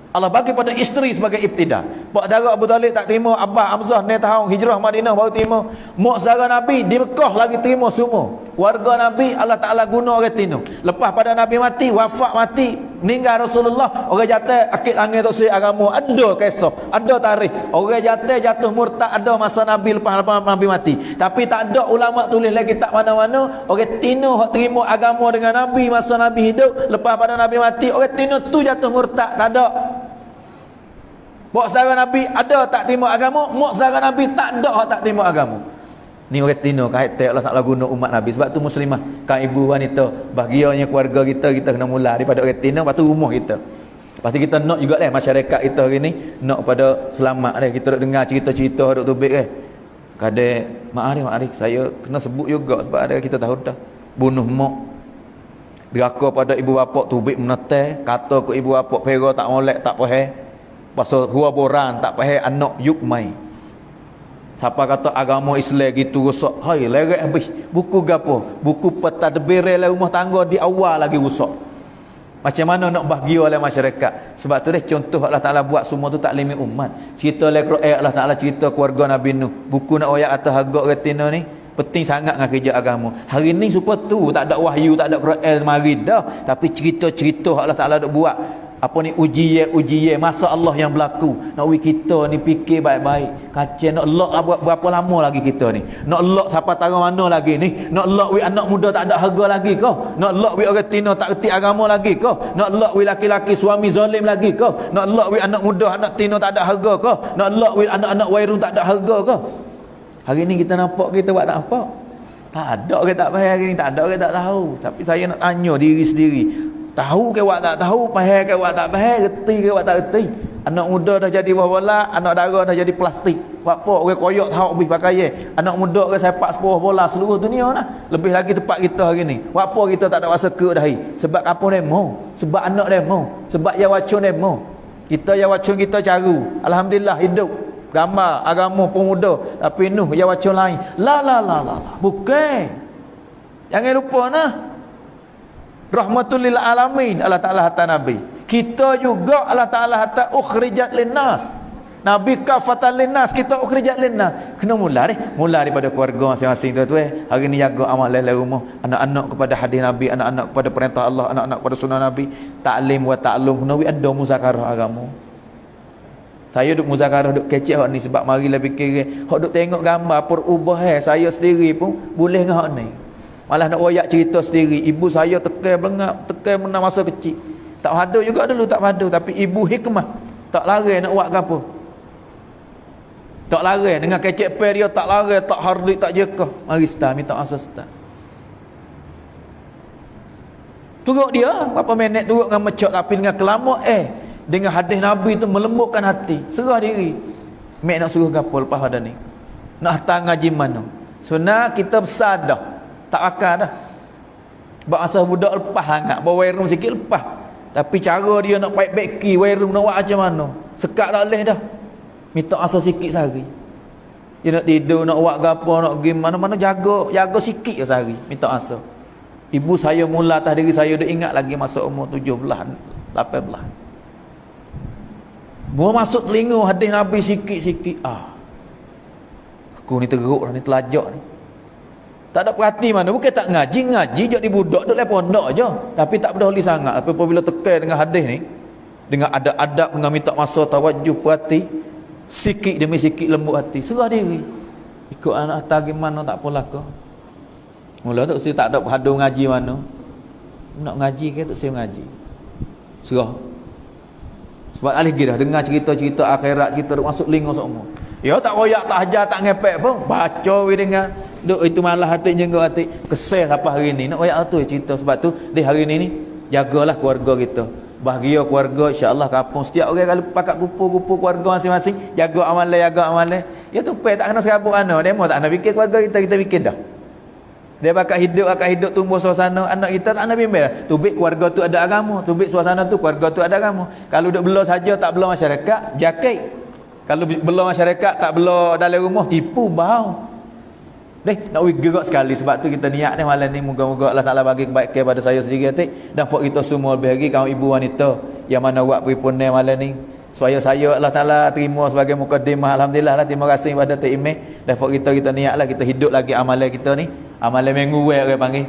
[SPEAKER 2] Allah bagi pada isteri sebagai ibtida. Pak saudara Abu Talib tak terima, Abah Hamzah ni tahun hijrah Madinah baru terima. Mak saudara Nabi di Mekah lagi terima semua. Warga Nabi Allah Ta'ala guna orang tino. Lepas pada Nabi mati, wafat mati, meninggal Rasulullah, orang jatuh akid angin tak sesuai agama, ada kisah, ada tarikh. Orang jatuh murtad ada masa Nabi, lepas Nabi mati. Tapi tak ada ulama tulis lagi tak mana-mana orang tino hak terima agama dengan Nabi masa Nabi hidup, lepas pada Nabi mati orang tino tu jatuh murtad, tak ada. Mak saudara Nabi ada tak terima agama, mak saudara Nabi tak ada hak tak terima agama. Ni orang tino kaitan Allah Taala guna umat Nabi. Sebab tu muslimah, kan ibu wanita, bahagianya keluarga kita kena mula daripada orang tino, lepas tu rumah kita. Lepas tu kita nak juga masyarakat kita hari ni nak pada selamat dah. Kita duk dengar cerita-cerita duk tubik kadang maaf saya kena sebut juga sebab ada kita tahu dah. Bunuh mak, deraka pada ibu bapa, tubik menetai, kata ke ibu bapa pera tak molek tak faham. Pasal hua boran tak faham anak yuk mai. Siapa kata agama Islam gitu rosak, hai lerek habis. Buku gapo? Buku pentadbir rumah tangga di awal lagi rosak. Macam mana nak bahagia oleh masyarakat? Sebab tu dah contoh Allah Taala buat semua tu tak limit umat. Cerita Quran Allah Taala cerita keluarga Nabi Nuh. Buku nak ayat atas harga retina ni penting sangat dengan kerja agama. Hari ni supaya tu tak ada wahyu, tak ada Quran mari dah, tapi cerita-cerita Allah Taala dok buat. Apa ni ujian masa Allah yang berlaku. Nak kita ni fikir baik-baik. Kacau nak lock berapa lama lagi kita ni? Nak lock siapa tahu mana lagi ni? Nak lock anak muda tak ada harga lagi ke? Nak lock orang tino tak erti agama lagi ke? Nak lock laki-laki suami zalim lagi ke? Nak lock anak muda anak tino tak ada harga ke? Nak lock anak-anak wairun tak ada harga ke? Hari ni kita nampak kita buat tak apa? Tak ada orang tak faham hari ni, tak ada orang tak tahu. Tapi saya nak tanya diri sendiri. Tahu ke awak tak tahu, faham ke awak tak faham, reti ke awak tak reti. Anak muda dah jadi bola, anak dara dah jadi plastik. Buat apa orang koyak tahu habis pakai. Anak muda ke sepak sebuah bola seluruh dunia lah. Lebih lagi tempat kita hari ni. Buat apa kita tak ada rasa ke dah. Sebab apa demo? Sebab anak demo, sebab yang wacun demo. Kita yang wacun kita caru. Alhamdulillah hidup. Gambar agama pemuda. Tapi Nuh yang wacun lain. La. Bukan. Jangan lupa nah. Rahmatul lil alamin. Allah Ta'ala hatta Nabi. Kita juga Allah Ta'ala hatta ukhrijat linnas. Nabi kafatan linnas, kita ukhrijat linnas. Kena mula daripada keluarga masing-masing tu hari ni jaga amal lelai rumah, anak-anak kepada hadis Nabi, anak-anak kepada perintah Allah, anak-anak kepada sunnah Nabi, ta'lim wa ta'lum. Kena ada muzakarah agama. Saya duk muzakarah duk kecek hak ni sebab marilah fikir hak duk tengok gambar perubah saya sendiri pun boleh ngah hak ni. Malah nak royak cerita sendiri, ibu saya tekan belengap, tekan menang masa kecil. Tak padu juga dulu, tak padu, tapi ibu hikmah. Tak lari nak buat ke apa. Tak lari dengan kecek per dia, tak lari, tak hardik, tak jekah. Mari start, minta asas start. Turut dia, berapa minit turut dengan mecok, tapi dengan kelamak dengan hadis Nabi tu melembutkan hati. Serah diri. Mek nak suruh gapo lepas pada ni. Nak hantar ngaji mana. Sebenarnya kita besar dah. Tak akal dah. Sebab asal budak lepas hangat, bawa room sikit lepas. Tapi cara dia nak baik-baiki, room nak buat macam mana. Sekat tak boleh dah. Minta asal sikit sehari. Dia nak tidur, nak buat apa, nak pergi mana-mana, jaga sikit sehari. Minta asal. Ibu saya mula atas diri saya, dia ingat lagi masuk umur 17, 18. Mau masuk telinga hadis Nabi sikit-sikit. Aku ni teruk dah ni, telajak ni. Tak ada perhati mana. Bukan tak ngaji je di budak, duduk lepas pondok je. Tapi tak peduli sangat. Tapi apabila tekan dengan hadis ni, dengan adab-adab, dengan minta masa, tawajuh, perhati, sikit demi sikit lembut hati, serah diri. Ikut anak hantar gimana tak apalah ke. Mula tu saya tak ada hadu ngaji mana. Nak ngaji ke tak saya ngaji. Serah. Sebab alih dah dengar cerita-cerita akhirat, cerita duk masuk lingo semua. Ya tak royak, tak ajar, tak ngepek pun baca we dengar. Duk itu malah hati jenggo hati. Kesal apa hari ni. Nak royak tu cerita sebab tu di hari ni jagalah keluarga kita. Bahagia keluarga, insya-Allah kampung setiap orang kalau pakat kupu-kupu keluarga masing-masing, jaga amalan. Ya tu tak kena serabut ana, demo tak nak fikir keluarga kita fikir dah. Dia pakat hidup tumbuh suasana anak kita tak nak bimbel. Tubik keluarga tu ada agama, tubik suasana tu keluarga tu ada agama. Kalau duk bela saja tak bela masyarakat, jakit. Kalau bela masyarakat tak bela dalam rumah, tipu bau. Nak gerak sekali sebab tu kita niat ni malam ni moga-moga Allah Taala bagi kebaikan kepada saya sendiri dan buat kita semua lebih lagi kaum ibu wanita yang mana buat perhimpunan malam ni supaya saya Allah Taala terima sebagai mukadimah. Alhamdulillah lah, terima kasih kepada Tok Imeh dan buat kita niatlah kita hidup lagi amalan kita ni, amalan minggu orang panggil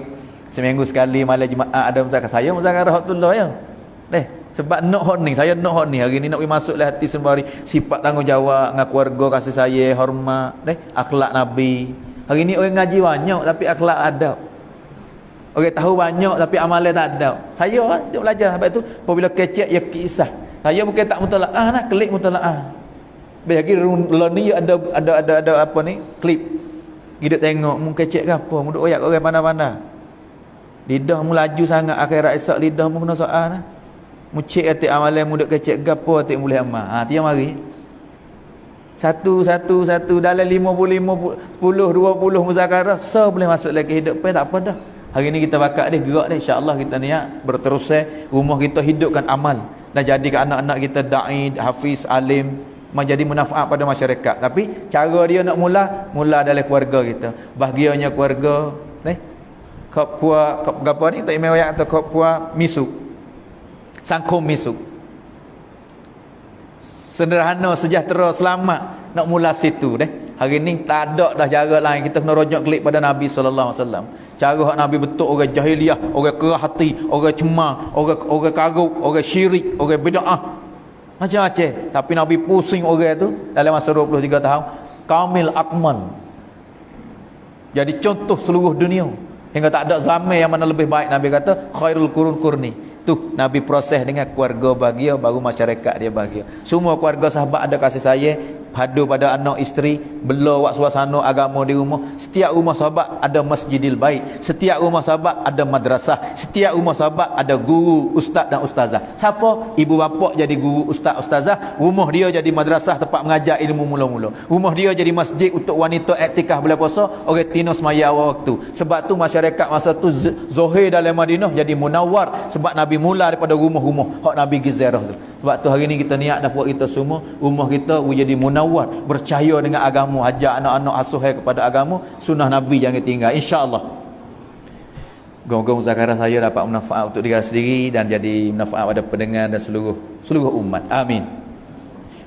[SPEAKER 2] seminggu sekali malam Jumaat ada muzakarah. Saya muzakarah Rahatullah ya. Sebab nak hot ni, saya nak hot ni hari ni nak masuklah hati sembari sifat tanggungjawab dengan keluarga, kasih sayang, hormat, akhlak Nabi. Hari ni orang ngaji banyak tapi akhlak adab. Orang tahu banyak tapi amalan tak ada. Saya dia belajar sebab tu apabila kecek ya kisah. Saya bukan tak mutalaah nak klik mutalaah. Bagi ni ada apa ni? Klip. Kita tengok mu kecek ke apa, mu duk royak orang pandai-pandai. Lidah mu laju sangat akhirat esok lidah mu kena soal nah. Mu cek hati amalan mu duk kecek ke apa hati boleh amal. Tiap mari. Satu dalam 50, 10, 20 muzakarah boleh masuk lagi hidup tak apa dah. Hari ni kita bakat dia gerak dia, insya-Allah kita niat berterusnya rumah kita hidupkan amal dan jadikan anak-anak kita dai, hafiz, alim, menjadi manfaat pada masyarakat. Tapi cara dia nak mula dalam keluarga kita. Bahagianya keluarga kop apa ni tak imewayak atau kop misuk. Sangkum misuk. Sederhana, sejahtera, selamat. Nak mula situ Hari ni tak ada dah cara lain. Kita kena rujuk klik pada Nabi SAW. Cara hak Nabi betul orang jahiliah, orang kerah hati, orang cemar, orang karuk, orang syirik, orang bid'ah. Macam-macam. Tapi Nabi pusing orang tu dalam masa 23 tahun. Kamil akmal. Jadi contoh seluruh dunia. Hingga tak ada zaman yang mana lebih baik. Nabi kata khairul qurun qurni. Tu Nabi proses dengan keluarga bahagia, baru masyarakat dia bahagia. Semua keluarga sahabat ada kasih sayang, padu pada anak isteri, bela buat suasana agama di rumah. Setiap rumah sahabat ada masjidil baik, setiap rumah sahabat ada madrasah, setiap rumah sahabat ada guru, ustaz dan ustazah. Siapa? Ibu bapa jadi guru, ustaz, ustazah. Rumah dia jadi madrasah tempat mengajar ilmu mula-mula. Rumah dia jadi masjid untuk wanita iktikaf bulan puasa, orang tino semaya awal waktu. Sebab tu masyarakat masa tu Zohir dalam Madinah jadi munawwar sebab Nabi mula daripada rumah-rumah hak Nabi Gizarah tu. Sebab tu hari ni kita niat dah buat kita semua, rumah kita jadi munawwar, bercahaya dengan agama, ajak anak-anak asuh kepada agama, sunnah Nabi jangan tinggal, insya-Allah. Gong-gong zakara saya dapat manfaat untuk diri sendiri dan jadi manfaat pada pendengar dan seluruh umat. Amin.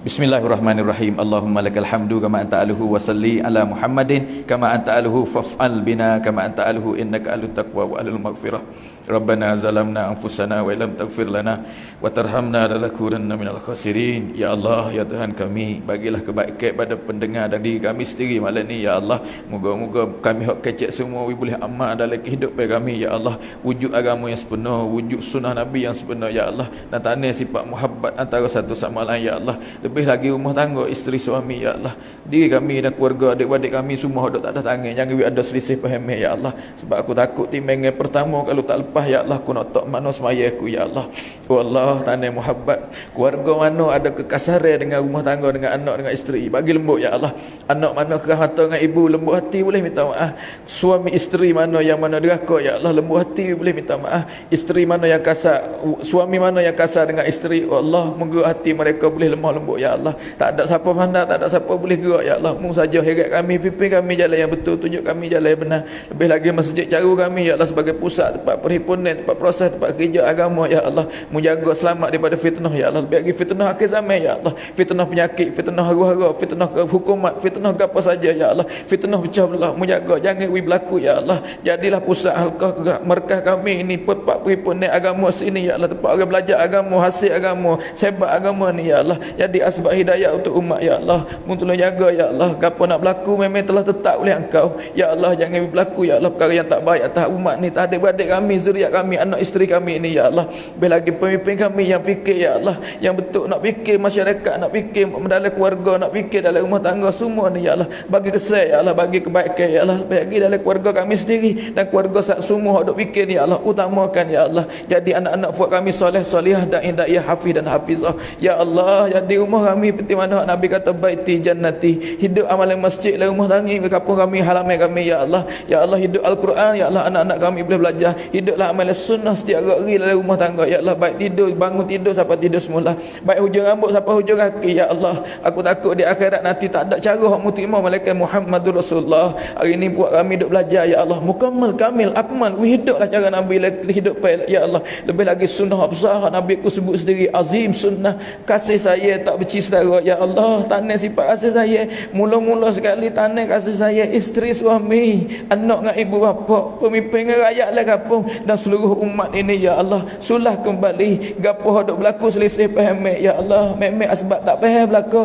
[SPEAKER 2] Bismillahirrahmanirrahim. Allahumma lakal hamdu kama anta aluhu wa salli ala Muhammadin kama anta aluhu faf'al bina kama anta aluhu innaka ahlut taqwa wa ahlul maghfirah. Rabbana zalamna anfusana wa illam taghfir lana wa tarhamna lanakunanna minal khasirin. Ya Allah, ya Tuhan kami, bagilah kebaikan pada pendengar dan diri kami sendiri malam ni ya Allah. Moga-moga kami hak kecek semua boleh amal dalam kehidupan kami ya Allah. Wujud agama yang sebenar, wujud sunnah Nabi yang sebenar ya Allah, dan tanah sifat muhabbat antara satu sama lain ya Allah. Lebih lagi rumah tangga, isteri suami ya Allah, diri kami dan keluarga adik-adik kami semua dok tak ada tangan, jangan ada selisih faham ya Allah. Sebab aku takut timbang pertama kalau tak lepas ya Allah, aku nak tak mana semaya aku ya Allah. Oh Allah, tanah muhabbat, keluarga mana ada kekasaran dengan rumah tangga, dengan anak, dengan isteri, bagi lembut ya Allah. Anak mana keras mata dengan ibu, lembut hati boleh minta maaf. Suami isteri mana yang mana deraka ya Allah, lembut hati boleh minta maaf. Isteri mana yang kasar, suami mana yang kasar dengan isteri, oh Allah, moga hati mereka boleh lemah lembut ya Allah. Tak ada siapa pandang, tak ada siapa boleh gerak ya Allah. Mu saja heret kami, pimpin kami jalan yang betul, tunjuk kami jalan yang benar. Lebih lagi masjid caru kami ya Allah sebagai pusat tempat perhimpunan, tempat proses, tempat kerja agama ya Allah. Mu jaga selamat daripada fitnah ya Allah. Lebih lagi fitnah akhir zaman ya Allah, fitnah penyakit, fitnah hara-hara, fitnah hukumat, fitnah apa saja ya Allah, fitnah pecah belah. Mu jaga jangan berlaku ya Allah. Jadilah pusat halqah markah kami ini, tempat perhimpunan agama sini ya Allah, tempat orang belajar agama, hasil agama, sebat agama ni ya Allah. Jadi asbab hidayah untuk umat ya Allah. Mu tolong jaga ya Allah. Gapo nak berlaku memang telah tetap oleh Engkau ya Allah. Jangan berlaku ya Allah perkara yang tak baik atas umat ni, tak adik-adik kami, zuriat kami, anak isteri kami ni ya Allah. Lebih lagi pemimpin kami yang fikir ya Allah, yang betul nak fikir masyarakat, nak fikir dalam keluarga, nak fikir dalam rumah tangga semua ni ya Allah. Bagi kesal ya Allah, bagi kebaikan ya Allah. Lebih lagi dalam keluarga kami sendiri dan keluarga semua dok fikir ni ya Allah, utamakan ya Allah. Jadi anak-anak buat kami soleh solihah dan hidayah, hafiz dan hafizah ya Allah. Jadi rumah kami seperti mana Nabi kata, baiti jannati, hidup amalan masjid lah rumah tangga kampung kami, halaman kami ya Allah. Ya Allah, hidup Al-Quran ya Allah, anak-anak kami boleh belajar, hiduplah amalan sunnah setiap hari dalam rumah tangga ya Allah. Baik tidur, bangun tidur sampai tidur semula, baik hujung rambut sampai hujung kaki ya Allah. Aku takut di akhirat nanti tak ada cara hak mu terima malaikat Muhammadur Rasulullah. Hari ni buat kami duk belajar ya Allah, mukammal kamil akmal, hiduplah cara Nabi hidup ya Allah. Lebih lagi sunnah besar Nabi aku sebut sendiri, azim sunnah, kasih saya tak benci saudara ya Allah. Tanah sifat kasih saya, mula-mula sekali tanah kasih saya, isteri suami, anak dengan ibu bapa, pemimpin rakyat lah kampung dan seluruh umat ini ya Allah. Sulah kembali gapo hendak berlaku selisih faham ya Allah. Memang asbab tak faham berlaku,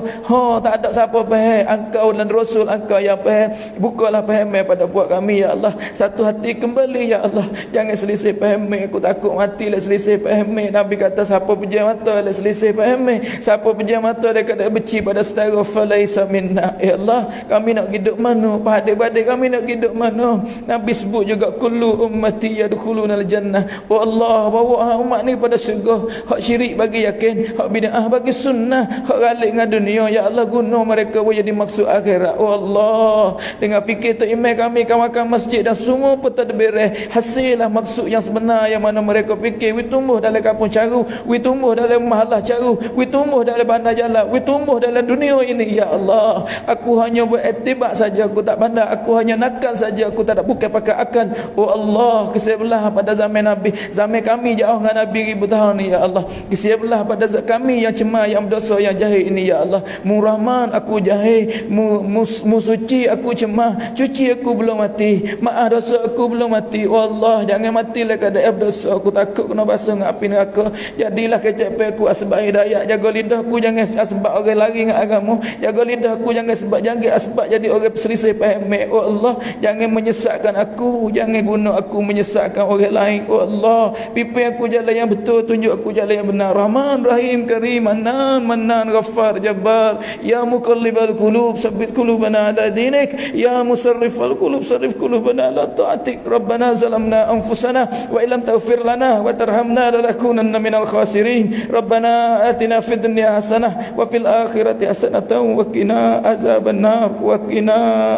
[SPEAKER 2] tak ada siapa faham, Engkau dan Rasul Engkau yang faham. Bukalah faham pada buat kami ya Allah, satu hati kembali ya Allah. Jangan selisih faham, aku takut mati lah selisih faham. Nabi kata siapa pejam mata lah selisih faham, siapa pejam mata dia kata benci pada saudara, falaisa minna ya Allah. Kami nak hidup mana, adik-adik kami nak hidup mana. Nabi sebut juga kullu ummati yadkhulunal jannah, oh Allah, bawa umat ni pada syurga. Hak syirik bagi yakin, hak bid'ah bagi sunnah, hak galik dengan dunia ya Allah, guna mereka jadi maksud akhirat. Oh Allah, dengan fikir tu imam kami kawakan masjid dan semua pentadbir hasillah maksud yang sebenar yang mana mereka fikir. We tumbuh dalam kampung caru, we tumbuh dalam mahalah caru, we tumbuh dalam bandar jalan, we tumbuh dalam dunia ini ya Allah. Aku hanya beretibak saja, aku tak pandai, aku hanya nakal saja, aku tak ada bukan pakai akal. Oh Allah, kesiapalah pada zaman Nabi, zaman kami jauh dengan Nabi ribu tahun ni ya Allah. Kesiapalah pada kami yang cemar, yang berdosa, yang jahil ini ya Allah. Mu rahman aku jahil, mu suci aku cemar, cuci aku belum mati, maaf dosa aku belum mati. Oh Allah, jangan matilah keadaan berdosa, aku takut kena basuh dengan api neraka. Jadilah kecapai aku asbab hidayah, jaga lidahku jangan asbab orang lari dengan agama, jaga lidahku jangan jaga asbab jadi orang selisih faham. Oh Allah, jangan menyesatkan aku, jangan guna aku menyesatkan orang lain. Oh Allah, pimpin aku jalan yang betul, tunjuk aku jalan yang benar. Rahman Rahim Karim Mannan Mannan Ghaffar Jabbar, ya muqallibal qulub sabbit qulubana ala dinik, ya musarrifal qulub sarrif qulubana ala ta'atik. Rabbana zalamna anfusana wa illam taghfir lana wa tarhamna lanakunanna minal khasirin. Rabbana atina fid dunya hasanah hasanah wa fil akhirati hasanatan wa qina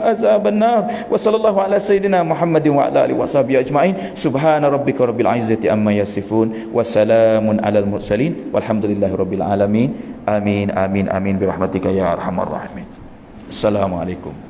[SPEAKER 2] azabannar wa sallallahu ala sayyidina Muhammadin wa ala alihi washabihi ajma'in. Subhana rabbika rabbil izzati amma yasifun wa salamun alal mursalin walhamdulillahi rabbil alamin. Amin amin amin bi rahmatika ya arhamar rahimin. Assalamualaikum.